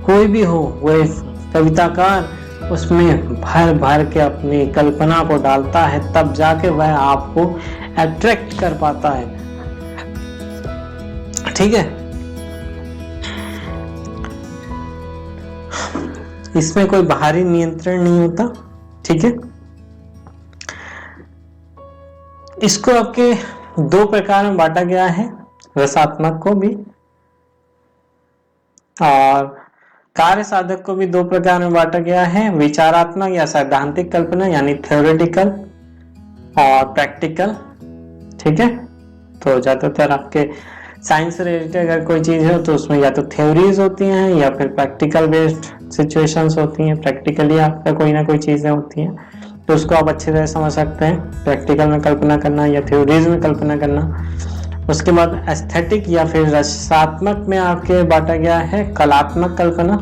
A: कोई भी हो, वह कविताकार, उसमें भर भर के अपनी कल्पना को डालता है, तब जाके वह आपको अट्रैक्ट कर पाता है। ठीक है, इसमें कोई बाहरी नियंत्रण नहीं होता। ठीक है, इसको आपके दो प्रकार में बांटा गया है, रसात्मक को भी और कार्य साधक को भी दो प्रकार में बांटा गया है, विचारात्मक या सैद्धांतिक कल्पना यानी थ्योरेटिकल और प्रैक्टिकल। ठीक है, तो ज्यादातर आपके साइंस से रिलेटेड अगर कोई चीज है तो उसमें या तो थ्योरीज होती हैं या फिर प्रैक्टिकल बेस्ड सिचुएशंस होती हैं, प्रैक्टिकली आपका कोई ना कोई चीजें होती हैं, तो उसको आप अच्छे तरह समझ सकते हैं, प्रैक्टिकल में कल्पना करना या थ्योरीज में कल्पना करना। उसके बाद एस्थेटिक या फिर रसात्मक में आपके बांटा गया है कलात्मक कल्पना,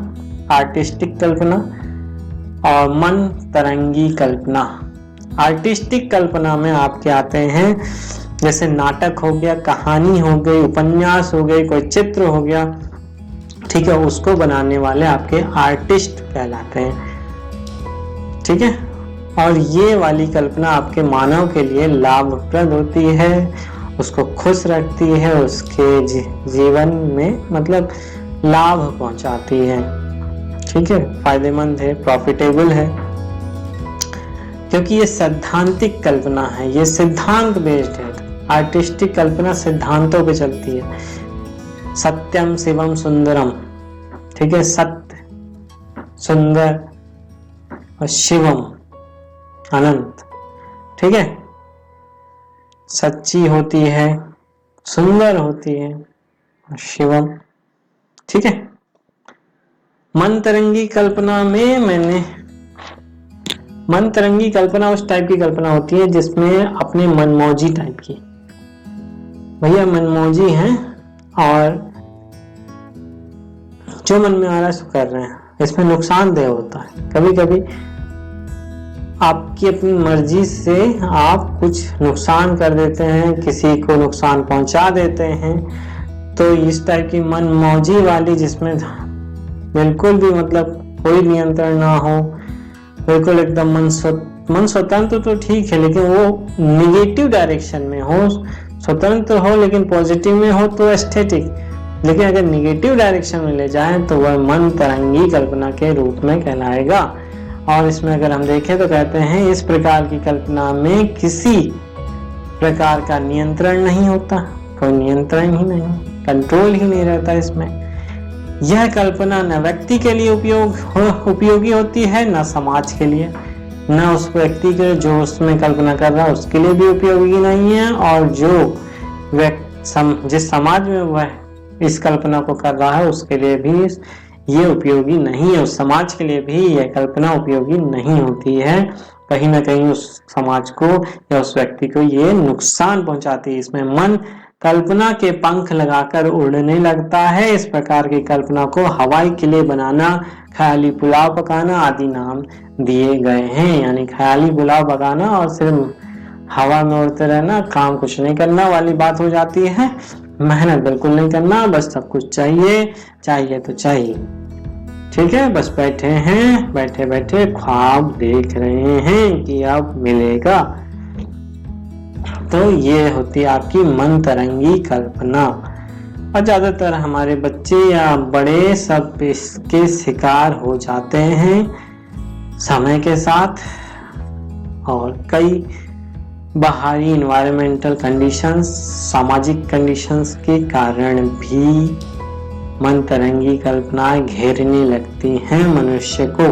A: आर्टिस्टिक कल्पना और मन तरंगी कल्पना। आर्टिस्टिक कल्पना में आपके आते हैं जैसे नाटक हो गया, कहानी हो गई, उपन्यास हो गई, कोई चित्र हो गया। ठीक है, उसको बनाने वाले आपके आर्टिस्ट कहलाते हैं। ठीक है, और ये वाली कल्पना आपके मानव के लिए लाभप्रद होती है, उसको खुश रखती है, उसके जीवन में मतलब लाभ पहुंचाती है। ठीक है, फायदेमंद है, प्रॉफिटेबल है, क्योंकि ये सैद्धांतिक कल्पना है, ये सिद्धांत बेस्ड है। आर्टिस्टिक कल्पना सिद्धांतों पे चलती है, सत्यम शिवम सुंदरम। ठीक है, सत्य, सुंदर और शिवम अनंत। ठीक है, सच्ची होती है, सुंदर होती है और शिवम। ठीक है, मन तरंगी कल्पना में मन तरंगी कल्पना उस टाइप की कल्पना होती है जिसमें अपने मनमौजी टाइप की, भैया मनमौजी हैं और जो मन में आ रहा है सो कर रहे हैं। इसमें नुकसानदेह होता है, कभी कभी आपकी अपनी मर्जी से आप कुछ नुकसान कर देते हैं, किसी को नुकसान पहुंचा देते हैं। तो इस टाइप की मनमौजी वाली, जिसमें बिल्कुल भी मतलब कोई नियंत्रण ना हो, बिल्कुल एकदम मन स्वतंत्र तो ठीक है, लेकिन वो निगेटिव डायरेक्शन में हो, स्वतंत्र हो लेकिन पॉजिटिव में हो तो एस्थेटिक, लेकिन अगर निगेटिव डायरेक्शन में ले जाएं तो वह मन तरंगी कल्पना के रूप में कहलाएगा। और इसमें अगर हम देखें तो कहते हैं इस प्रकार की कल्पना में किसी प्रकार का नियंत्रण नहीं होता, कोई नियंत्रण ही नहीं, कंट्रोल ही नहीं रहता इसमें। यह कल्पना न व्यक्ति के लिए उपयोगी होती है, न समाज के लिए, न उस व्यक्ति के जो उसमें कल्पना कर रहा है उसके लिए भी उपयोगी नहीं है, और जो जिस समाज में वह इस कल्पना को कर रहा है उसके लिए भी ये उपयोगी नहीं है, उस समाज के लिए भी यह कल्पना उपयोगी नहीं होती है। कहीं ना कहीं उस समाज को या उस व्यक्ति को ये नुकसान पहुंचाती है। इसमें मन कल्पना के पंख लगाकर उड़ने लगता है। इस प्रकार की कल्पना को हवाई किले बनाना, ख्याली पुलाव पकाना आदि नाम दिए गए हैं। यानी ख्याली पुलाव पकाना और सिर्फ हवा में उड़ते रहना, काम कुछ नहीं करना वाली बात हो जाती है। मेहनत बिल्कुल नहीं करना, बस सब कुछ चाहिए तो चाहिए। ठीक है, बस बैठे हैं, बैठे बैठे ख्वाब देख रहे हैं कि अब मिलेगा। तो ये होती है आपकी मन तरंगी कल्पना, और ज्यादातर हमारे बच्चे या बड़े सब इसके शिकार हो जाते हैं समय के साथ। और कई बाहरी इन्वायरमेंटल कंडीशंस, सामाजिक कंडीशंस के कारण भी मन तरंगी कल्पनाएं घेरने लगती हैं मनुष्य को।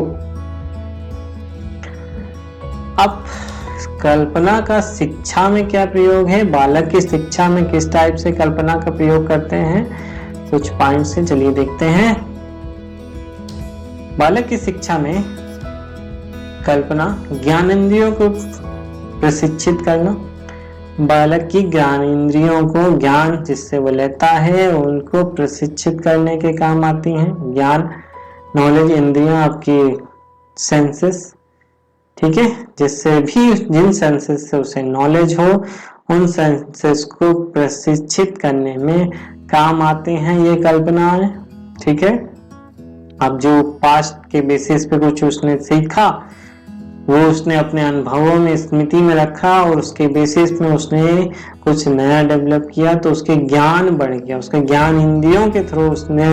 A: अब कल्पना का शिक्षा में क्या प्रयोग है, बालक की शिक्षा में किस टाइप से कल्पना का प्रयोग करते हैं, कुछ पॉइंट से चलिए देखते हैं। बालक की शिक्षा में कल्पना ज्ञानेंद्रियों को प्रशिक्षित करना, बालक की ज्ञानेंद्रियों को, ज्ञान जिससे वो लेता है उनको प्रशिक्षित करने के काम आती हैं। ज्ञान, नॉलेज इंद्रियां आपकी सेंसेस, ठीक है, जिससे भी जिन सेंसेस से उसे नॉलेज हो उन सेंसेस को प्रशिक्षित करने में काम आते हैं ये कल्पना है, ठीक है। अब जो पास्ट के बेसिस पे कुछ उसने सीखा वो उसने अपने अनुभवों में स्मृति में रखा और उसके बेसिस में उसने कुछ नया डेवलप किया तो उसके ज्ञान बढ़ गया, उसके ज्ञान इंद्रियों के थ्रू उसने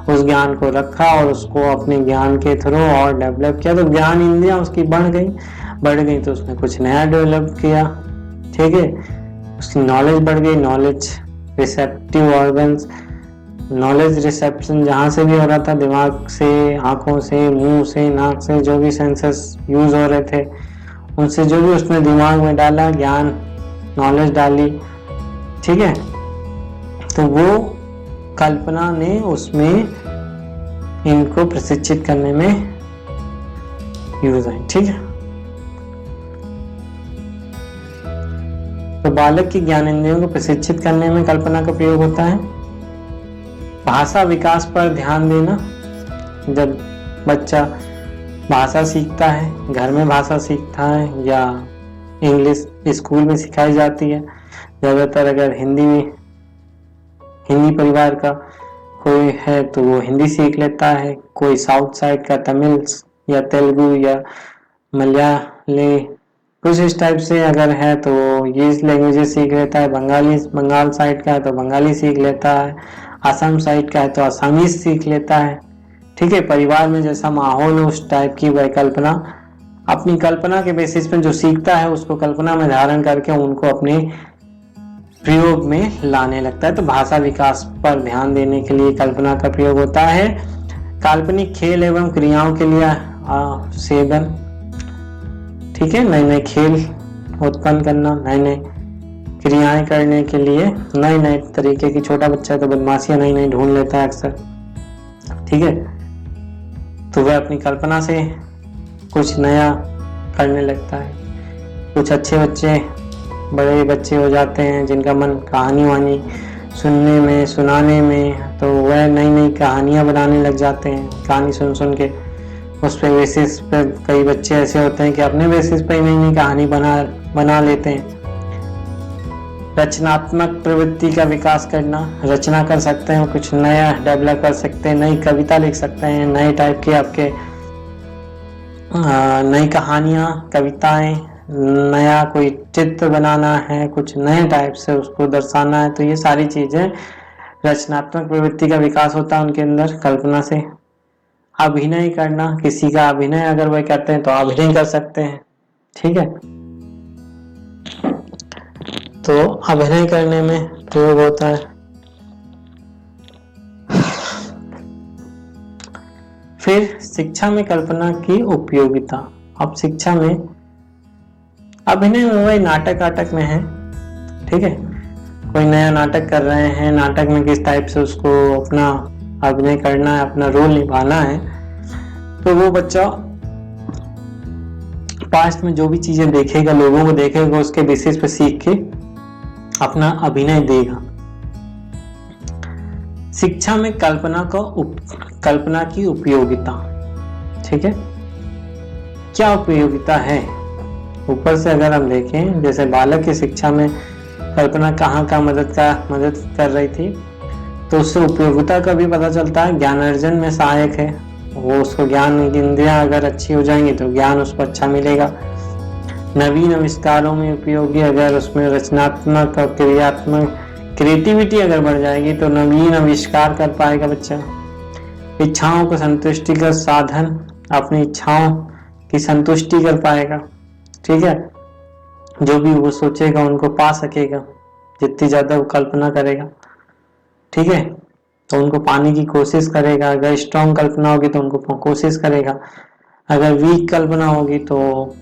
A: उस ज्ञान को रखा और उसको अपने ज्ञान के थ्रू और डेवलप किया तो ज्ञान इंद्रियां उसकी बढ़ गई तो उसने कुछ नया डेवलप किया, ठीक है। उसकी नॉलेज बढ़ गई, knowledge receptive organs, knowledge reception जहाँ से भी हो रहा था, दिमाग से, आंखों से, मुंह से, नाक से, जो भी सेंसेस यूज हो रहे थे उनसे जो भी उसने दिमाग में डाला, ज्ञान नॉलेज डाली, ठीक है, तो वो कल्पना ने उसमें इनको प्रशिक्षित करने में यूज आई, ठीक है। तो बालक की ज्ञानेंद्रियों को प्रशिक्षित करने में कल्पना का प्रयोग होता है। भाषा विकास पर ध्यान देना, जब बच्चा भाषा सीखता है, घर में भाषा सीखता है या इंग्लिश स्कूल में सिखाई जाती है, ज़्यादातर अगर हिंदी परिवार का कोई है तो वो हिंदी सीख लेता है, कोई साउथ साइड का तमिल या तेलुगु या मलयाली कुछ इस टाइप से अगर है तो ये लैंग्वेजेस सीख लेता है, बंगाल साइड का है तो बंगाली सीख लेता है, असम साइड का है तो असमीज सीख लेता है, ठीक है। परिवार में जैसा माहौल हो उस टाइप की वह कल्पना, अपनी कल्पना के बेसिस पे जो सीखता है उसको कल्पना में धारण करके उनको अपने प्रयोग में लाने लगता है। तो भाषा विकास पर ध्यान देने के लिए कल्पना का प्रयोग होता है। काल्पनिक खेल एवं क्रियाओं के लिए सेवन, ठीक है, नए नए खेल उत्पन्न करना, नए नए क्रियाएं करने के लिए नए नए तरीके की, छोटा बच्चा तो बदमाशियां नई नई ढूंढ लेता है अक्सर, ठीक है, तो वह अपनी कल्पना से कुछ नया करने लगता है। कुछ अच्छे बच्चे बड़े बच्चे हो जाते हैं जिनका मन कहानी वानी सुनने में, सुनाने में, तो वह नई नई कहानियां बनाने लग जाते हैं। कहानी सुन सुन के उस पे बेसिस पे कई बच्चे ऐसे होते हैं कि अपने बेसिस पे नई नई कहानी बना लेते हैं। रचनात्मक प्रवृत्ति का विकास करना, रचना कर सकते हैं, कुछ नया डेवलप कर सकते हैं, नई कविता लिख सकते हैं, नए टाइप के आपके नई कहानियां, कविताएं, नया कोई चित्र बनाना है, कुछ नए टाइप से उसको दर्शाना है, तो ये सारी चीजें रचनात्मक प्रवृत्ति का विकास होता है उनके अंदर कल्पना से। अभिनय करना, किसी का अभिनय अगर वह कहते हैं तो अभिनय कर सकते हैं, ठीक है, तो अभिनय करने में प्रयोग होता है। फिर शिक्षा में कल्पना की उपयोगिता। अब शिक्षा में अभिनय में वही नाटक में है, ठीक है, कोई नया नाटक कर रहे हैं, नाटक में किस टाइप से उसको अपना अभिनय करना है, अपना रोल निभाना है, तो वो बच्चा पास्ट में जो भी चीजें देखेगा, लोगों को देखेगा, उसके बेसिस पे सीख के अपना अभिनय देगा। शिक्षा में कल्पना की उपयोगिता, ठीक है, क्या उपयोगिता है। ऊपर से अगर हम देखें, जैसे बालक की शिक्षा में कल्पना कहाँ मदद कर रही थी, तो उससे उपयोगिता का भी पता चलता है। ज्ञान अर्जन में सहायक है, वो उसको ज्ञान इंद्रियां अगर अच्छी हो जाएंगी तो ज्ञान उसको अच्छा मिलेगा। नवीन आविष्कारों में उपयोगी, अगर उसमें रचनात्मक और क्रिएटिविटी अगर बढ़ जाएगी तो नवीन आविष्कार कर पाएगा बच्चा। इच्छाओं को संतुष्टि का साधन, अपनी इच्छाओं की संतुष्टि कर पाएगा, ठीक है, जो भी वो सोचेगा उनको पा सकेगा, जितनी ज्यादा वो कल्पना करेगा, ठीक है, तो उनको पाने की कोशिश करेगा। अगर स्ट्रॉन्ग कल्पना होगी तो उनको कोशिश करेगा, अगर वीक कल्पना होगी तो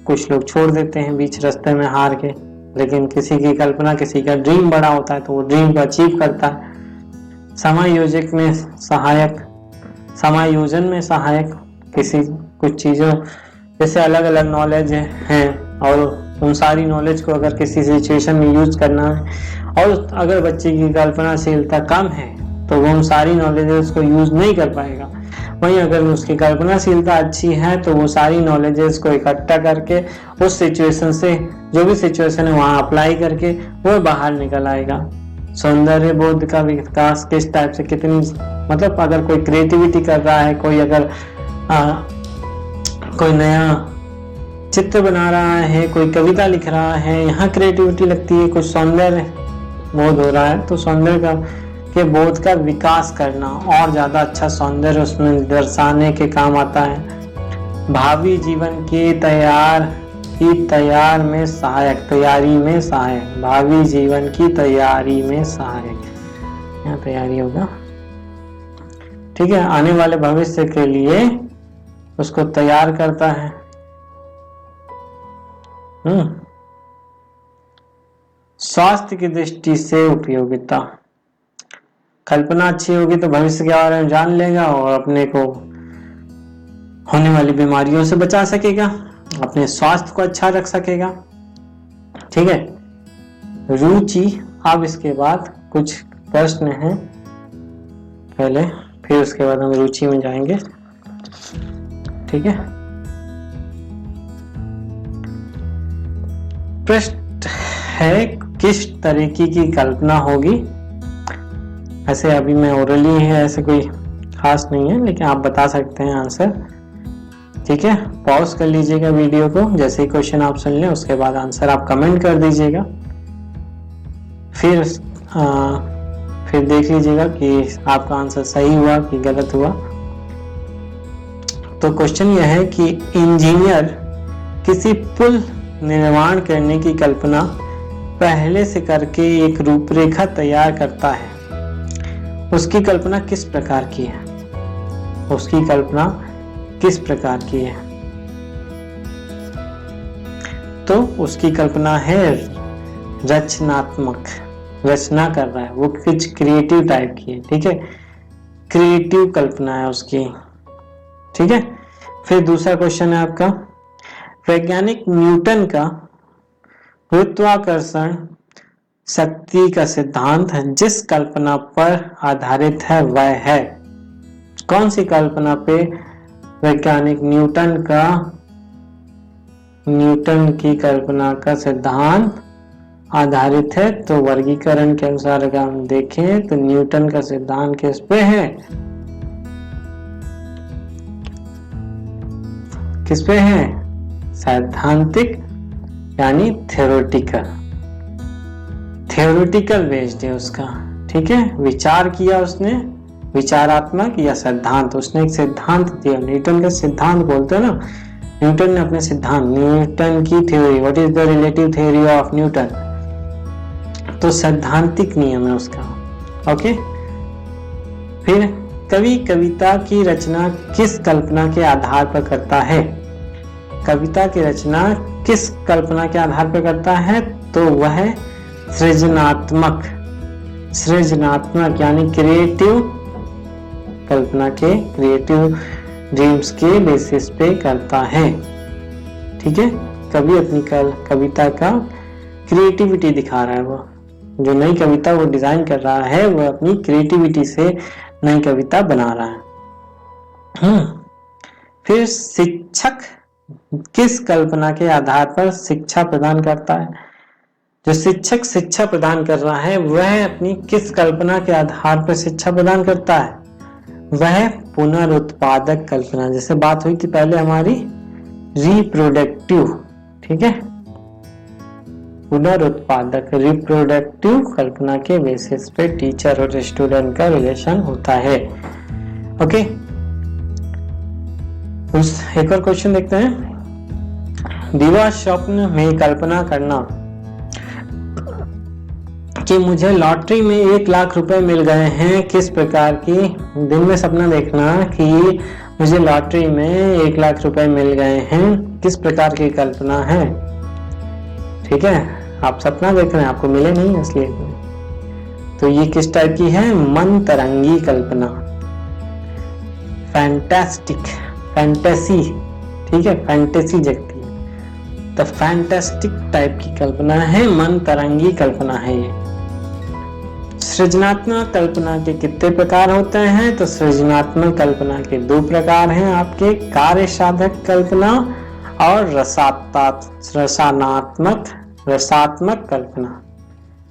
A: कुछ लोग छोड़ देते हैं बीच रास्ते में हार के। लेकिन किसी की कल्पना, किसी का ड्रीम बड़ा होता है तो वो ड्रीम को अचीव करता है। समायोजन में सहायक, किसी कुछ चीजों जैसे अलग अलग नॉलेज हैं और उन सारी नॉलेज को अगर किसी सिचुएशन में यूज करना है, और अगर बच्चे की कल्पनाशीलता कम है तो वो उन सारी नॉलेजेस को यूज नहीं कर पाएगा। वहीं अगर उसकी कल्पनाशीलता अच्छी है तो वो सारी नॉलेजेस को इकट्ठा करके उस सिचुएशन से, जो भी सिचुएशन है वहां अप्लाई करके वो बाहर निकल आएगा। सौंदर्य बोध का विकास किस टाइप से, कितनी, मतलब अगर कोई क्रिएटिविटी कर रहा है, कोई अगर कोई नया चित्र बना रहा है, कोई कविता लिख रहा है, यहाँ क्रिएटिविटी लगती है, कुछ सौंदर्य बोध हो रहा है, तो सौंदर्य के बोध का विकास करना और ज्यादा अच्छा सौंदर्य उसमें दर्शाने के काम आता है। भावी जीवन के तैयारी में सहायक, भावी जीवन की तैयारी में सहायक, यहाँ तैयारी होगा, ठीक है, आने वाले भविष्य के लिए उसको तैयार करता है। स्वास्थ्य की दृष्टि से उपयोगिता, कल्पना अच्छी होगी तो भविष्य के बारे में जान लेगा और अपने को होने वाली बीमारियों से बचा सकेगा, अपने स्वास्थ्य को अच्छा रख सकेगा, ठीक है। रुचि, अब इसके बाद कुछ प्रश्न हैं पहले, फिर उसके बाद हम रुचि में जाएंगे, ठीक है। प्रश्न है किस तरीके की कल्पना होगी। ऐसे अभी मैं ओरली है, ऐसे कोई खास नहीं है, लेकिन आप बता सकते हैं आंसर, ठीक है। पॉज कर लीजिएगा वीडियो को, जैसे ही क्वेश्चन आप सुन लें उसके बाद आंसर आप कमेंट कर दीजिएगा, फिर देख लीजिएगा कि आपका आंसर सही हुआ कि गलत हुआ। तो क्वेश्चन यह है कि इंजीनियर किसी पुल निर्माण करने की कल्पना पहले से करके एक रूपरेखा तैयार करता है, उसकी कल्पना किस प्रकार की है, उसकी कल्पना किस प्रकार की है। तो उसकी कल्पना है रचनात्मक, रचना कर रहा है, वो कुछ क्रिएटिव टाइप की है, ठीक है, क्रिएटिव कल्पना है उसकी, ठीक है। फिर दूसरा क्वेश्चन है आपका, वैज्ञानिक न्यूटन का गुरुत्वाकर्षण शक्ति का सिद्धांत जिस कल्पना पर आधारित है वह है, कौन सी कल्पना पे वैज्ञानिक न्यूटन की कल्पना का सिद्धांत आधारित है। तो वर्गीकरण के अनुसार अगर हम देखें तो न्यूटन का सिद्धांत किस पे है, किस पे है, सैद्धांतिक यानी थ्योरेटिकल बेस्ड है उसका, ठीक है। विचार किया उसने, विचारात्मक या सिद्धांत, उसने एक सिद्धांत दिया, न्यूटन का सिद्धांत बोलते हैं ना, न्यूटन ने अपने सिद्धांत, न्यूटन की theory, what is the relative theory of Newton, तो सैद्धांतिक नियम है उसका, ओके। फिर कवि कविता की रचना किस कल्पना के आधार पर करता है, कविता की रचना किस कल्पना के आधार पर करता है, तो वह सृजनात्मक यानी क्रिएटिव कल्पना के, क्रिएटिव ड्रीम्स के बेसिस पे करता है, ठीक है। कवि अपनी कविता का क्रिएटिविटी दिखा रहा है, वो जो नई कविता वो डिजाइन कर रहा है, वो अपनी क्रिएटिविटी से नई कविता बना रहा है। फिर शिक्षक किस कल्पना के आधार पर शिक्षा प्रदान करता है, जो शिक्षक शिक्षा प्रदान कर रहा है वह अपनी किस कल्पना के आधार पर शिक्षा प्रदान करता है, वह पुनरुत्पादक कल्पना, जैसे बात हुई थी पहले हमारी रिप्रोडक्टिव, ठीक है, पुनरुत्पादक रिप्रोडक्टिव कल्पना के बेसिस पे टीचर और स्टूडेंट का रिलेशन होता है, ओके। एक और क्वेश्चन देखते हैं, दिवा स्वप्न में कल्पना करना कि मुझे लॉटरी में 1 लाख रुपए मिल गए हैं, किस प्रकार की, दिन में सपना देखना कि मुझे लॉटरी में 1 लाख रुपए मिल गए हैं, किस प्रकार की कल्पना है, ठीक है। आप सपना देख रहे हैं, आपको मिले नहीं इसलिए, तो ये किस टाइप की है, मन तरंगी कल्पना, फैंटास्टिक, फैंटेसी, ठीक है, फैंटेसी जगती है, तो फैंटास्टिक टाइप की कल्पना है, मन तरंगी कल्पना है ये। सृजनात्मक कल्पना के कितने प्रकार होते हैं? तो सृजनात्मक कल्पना के 2 प्रकार हैं आपके, कार्य साधक कल्पना और रसात्मक कल्पना।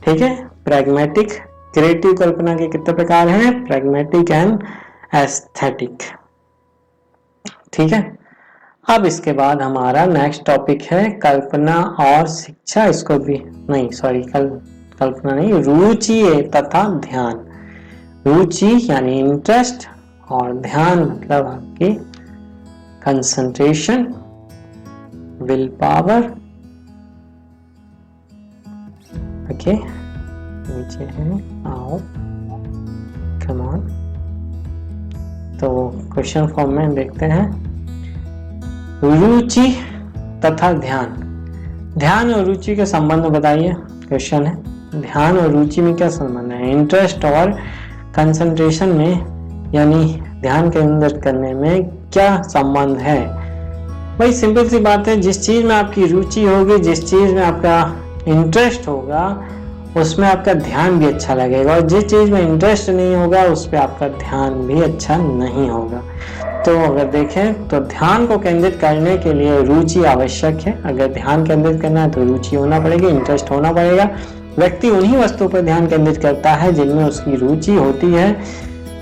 A: ठीक है, प्रैग्मेटिक क्रिएटिव कल्पना के कितने प्रकार हैं? Pragmatic and aesthetic. ठीक है, अब इसके बाद हमारा नेक्स्ट टॉपिक है कल्पना और शिक्षा। इसको भी नहीं, सॉरी, कल्पना नहीं, रुचि तथा ध्यान। रुचि यानी इंटरेस्ट और ध्यान मतलब आपकी कंसंट्रेशन, विल पावर। ओके, नीचे है, आओ, कम ऑन। तो क्वेश्चन फॉर्म में देखते हैं, रुचि तथा ध्यान। ध्यान और रुचि का संबंध बताइए, क्वेश्चन है। ध्यान और रुचि में क्या संबंध है? इंटरेस्ट और कंसंट्रेशन में, यानी ध्यान केंद्रित करने में क्या संबंध है? भाई सिंपल सी बात है, जिस चीज में आपकी रुचि होगी, जिस चीज में आपका इंटरेस्ट होगा, उसमें आपका ध्यान भी अच्छा लगेगा, और जिस चीज में इंटरेस्ट नहीं होगा उस पर आपका ध्यान भी अच्छा नहीं होगा। तो अगर देखें तो ध्यान को केंद्रित करने के लिए रुचि आवश्यक है। अगर ध्यान केंद्रित करना है तो रुचि होना पड़ेगी, इंटरेस्ट होना पड़ेगा। व्यक्ति उन्हीं वस्तुओं पर ध्यान केंद्रित करता है जिनमें उसकी रुचि होती है।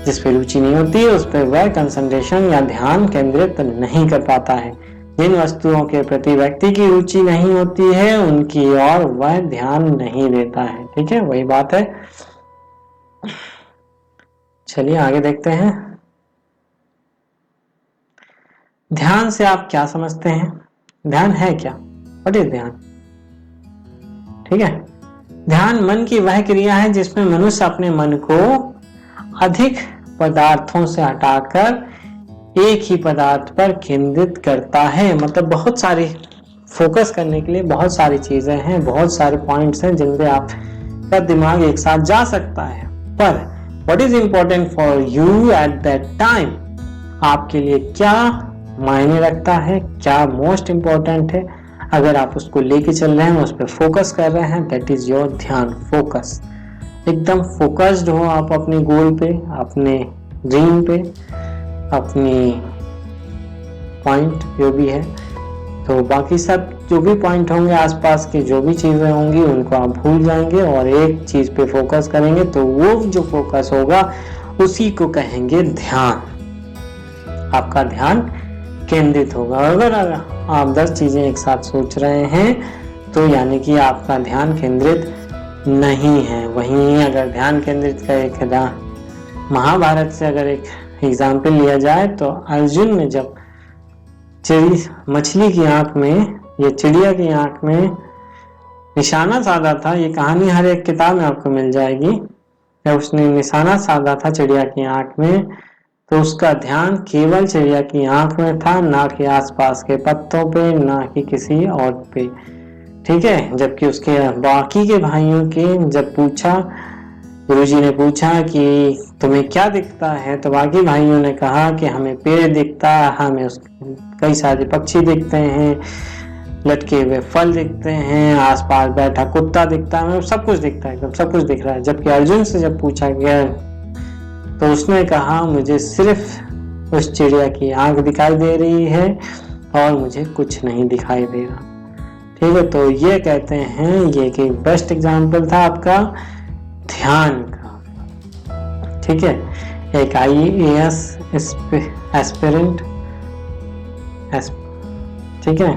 A: जिस पे रुचि नहीं होती है उस पर वह कंसंट्रेशन या ध्यान केंद्रित नहीं कर पाता है। जिन वस्तुओं के प्रति व्यक्ति की रुचि नहीं होती है उनकी ओर वह ध्यान नहीं देता है। ठीक है, वही बात है। चलिए आगे देखते हैं। ध्यान से आप क्या समझते हैं? ध्यान है क्या? व्हाट इज ध्यान? ठीक है, ध्यान मन की वह क्रिया है जिसमें मनुष्य अपने मन को अधिक पदार्थों से हटाकर एक ही पदार्थ पर केंद्रित करता है। मतलब बहुत सारी फोकस करने के लिए बहुत सारी चीजें हैं, बहुत सारे पॉइंट्स हैं जिन पे आपका दिमाग एक साथ जा सकता है। पर what is important for you at that time, आपके लिए क्या मायने रखता है, क्या मोस्ट इंपॉर्टेंट है, अगर आप उसको लेके चल रहे हैं, उस पर फोकस कर रहे हैं, दैट इज योर ध्यान। फोकस, एकदम फोकस्ड हो आप अपने गोल पे, अपने ड्रीम पे, अपनी पॉइंट जो भी है। तो बाकी सब जो भी पॉइंट होंगे, आसपास की जो भी चीजें होंगी, उनको आप भूल जाएंगे और एक चीज पे फोकस करेंगे। तो वो जो फोकस होगा उसी को कहेंगे ध्यान। आपका ध्यान केंद्रित होगा। अगर आप 10 चीजें एक साथ सोच रहे हैं तो यानी कि आपका ध्यान केंद्रित नहीं है। वहीं अगर ध्यान केंद्रित का एक महाभारत से अगर एक एग्जाम्पल लिया जाए तो अर्जुन ने जब मछली की आंख में या चिड़िया की आंख में निशाना साधा था, ये कहानी हर एक किताब में आपको मिल जाएगी, जब उसने निशाना साधा था चिड़िया की आंख में तो उसका ध्यान केवल चिड़िया की आंख में था, ना कि आसपास के पत्तों पे, ना कि किसी और पे। ठीक है, जबकि उसके बाकी के भाइयों के जब पूछा, गुरुजी ने पूछा कि तुम्हें क्या दिखता है, तो बाकी भाइयों ने कहा कि हमें पेड़ दिखता है, हमें कई सारे पक्षी दिखते हैं, लटके हुए फल दिखते हैं, आसपास बैठा कुत्ता दिखता है, सब कुछ दिखता है, एकदम सब कुछ दिख रहा है। जबकि अर्जुन से जब पूछा गया तो उसने कहा मुझे सिर्फ उस चिड़िया की आंख दिखाई दे रही है और मुझे कुछ नहीं दिखाई दे रहा। ठीक है, तो ये कहते हैं, ये कि बेस्ट एग्जाम्पल था आपका ध्यान का। ठीक है, एक IAS एस्पिरेंट, ठीक है,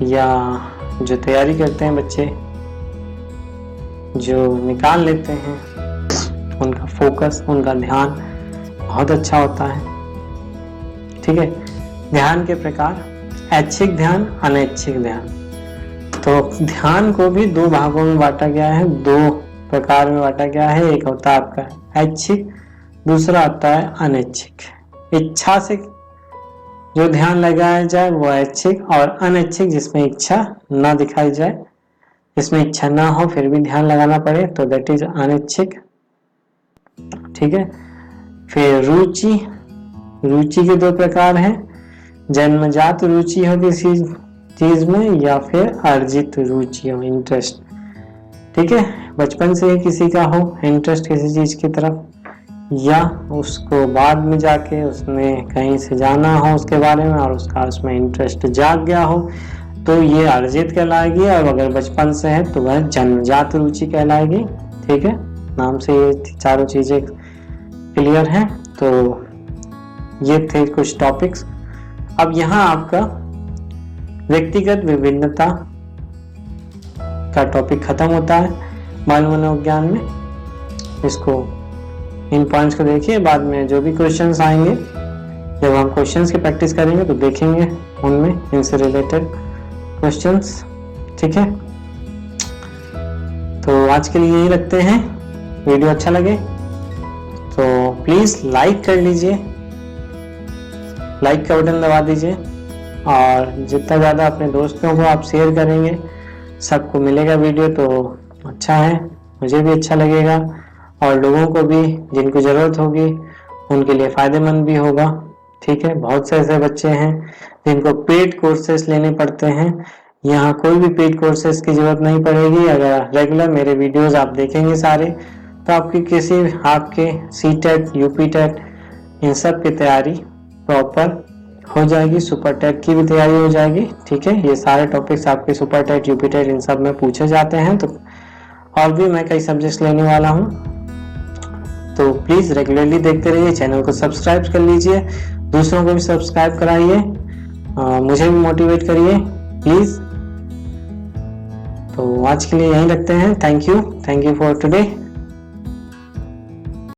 A: या जो तैयारी करते हैं बच्चे, जो निकाल लेते हैं, उनका फोकस, उनका ध्यान बहुत अच्छा होता है। ठीक है, ध्यान के प्रकार, ऐच्छिक ध्यान, अनैच्छिक ध्यान। तो ध्यान को भी 2 भागों में बांटा गया है, 2 प्रकार में बांटा गया है। एक होता है आपका ऐच्छिक, दूसरा होता है अनैच्छिक। इच्छा से जो ध्यान लगाया जाए वो ऐच्छिक, और अनैच्छिक जिसमें इच्छा ना दिखाई जाए, जिसमें इच्छा ना हो फिर भी ध्यान लगाना पड़े, तो दैट इज अनैच्छिक। ठीक है, फिर रुचि, रुचि के 2 प्रकार हैं, जन्मजात रुचि हो किसी चीज में या फिर अर्जित रुचि हो, इंटरेस्ट। ठीक है, बचपन से ही किसी का हो इंटरेस्ट किसी चीज की तरफ, या उसको बाद में जाके उसने कहीं से जाना हो उसके बारे में और उसका उसमें इंटरेस्ट जाग गया हो, तो ये अर्जित कहलाएगी। और अगर बचपन से है तो वह जन्मजात रुचि कहलाएगी। ठीक है, नाम से ये चारों चीजें क्लियर हैं। तो ये थे कुछ टॉपिक्स। अब यहाँ आपका व्यक्तिगत विभिन्नता का टॉपिक खत्म होता है बाल मनोविज्ञान में। इसको इन पॉइंट्स को देखिए, बाद में जो भी क्वेश्चंस आएंगे जब हम क्वेश्चंस की प्रैक्टिस करेंगे तो देखेंगे उनमें इनसे रिलेटेड क्वेश्चंस। ठीक है, तो आज के लिए यही रखते हैं। वीडियो अच्छा लगे तो प्लीज लाइक कर लीजिए, लाइक का बटन दबा दीजिए, और जितना ज़्यादा अपने दोस्तों को आप शेयर करेंगे सबको मिलेगा वीडियो तो अच्छा है, मुझे भी अच्छा लगेगा और लोगों को भी जिनको ज़रूरत होगी उनके लिए फ़ायदेमंद भी होगा। ठीक है, बहुत से ऐसे बच्चे हैं जिनको पेड कोर्सेस लेने पड़ते हैं। यहाँ कोई भी पेड कोर्सेस की ज़रूरत नहीं पड़ेगी। अगर रेगुलर मेरे वीडियोस आप देखेंगे सारे, तो आपके सीटेट, यूपीटेट इन सब की तैयारी प्रॉपर हो जाएगी, सुपर टेट की भी तैयारी हो जाएगी। ठीक है, ये सारे टॉपिक्स आपके सुपर टेट, यूपीटेट इन सब में पूछे जाते हैं। तो और भी मैं कई सब्जेक्ट्स लेने वाला हूँ, तो प्लीज़ रेगुलरली देखते रहिए। चैनल को सब्सक्राइब कर लीजिए, दूसरों को भी सब्सक्राइब कराइए, मुझे भी मोटिवेट करिए प्लीज़। तो आज के लिए यहीं रखते हैं। Thank you for today.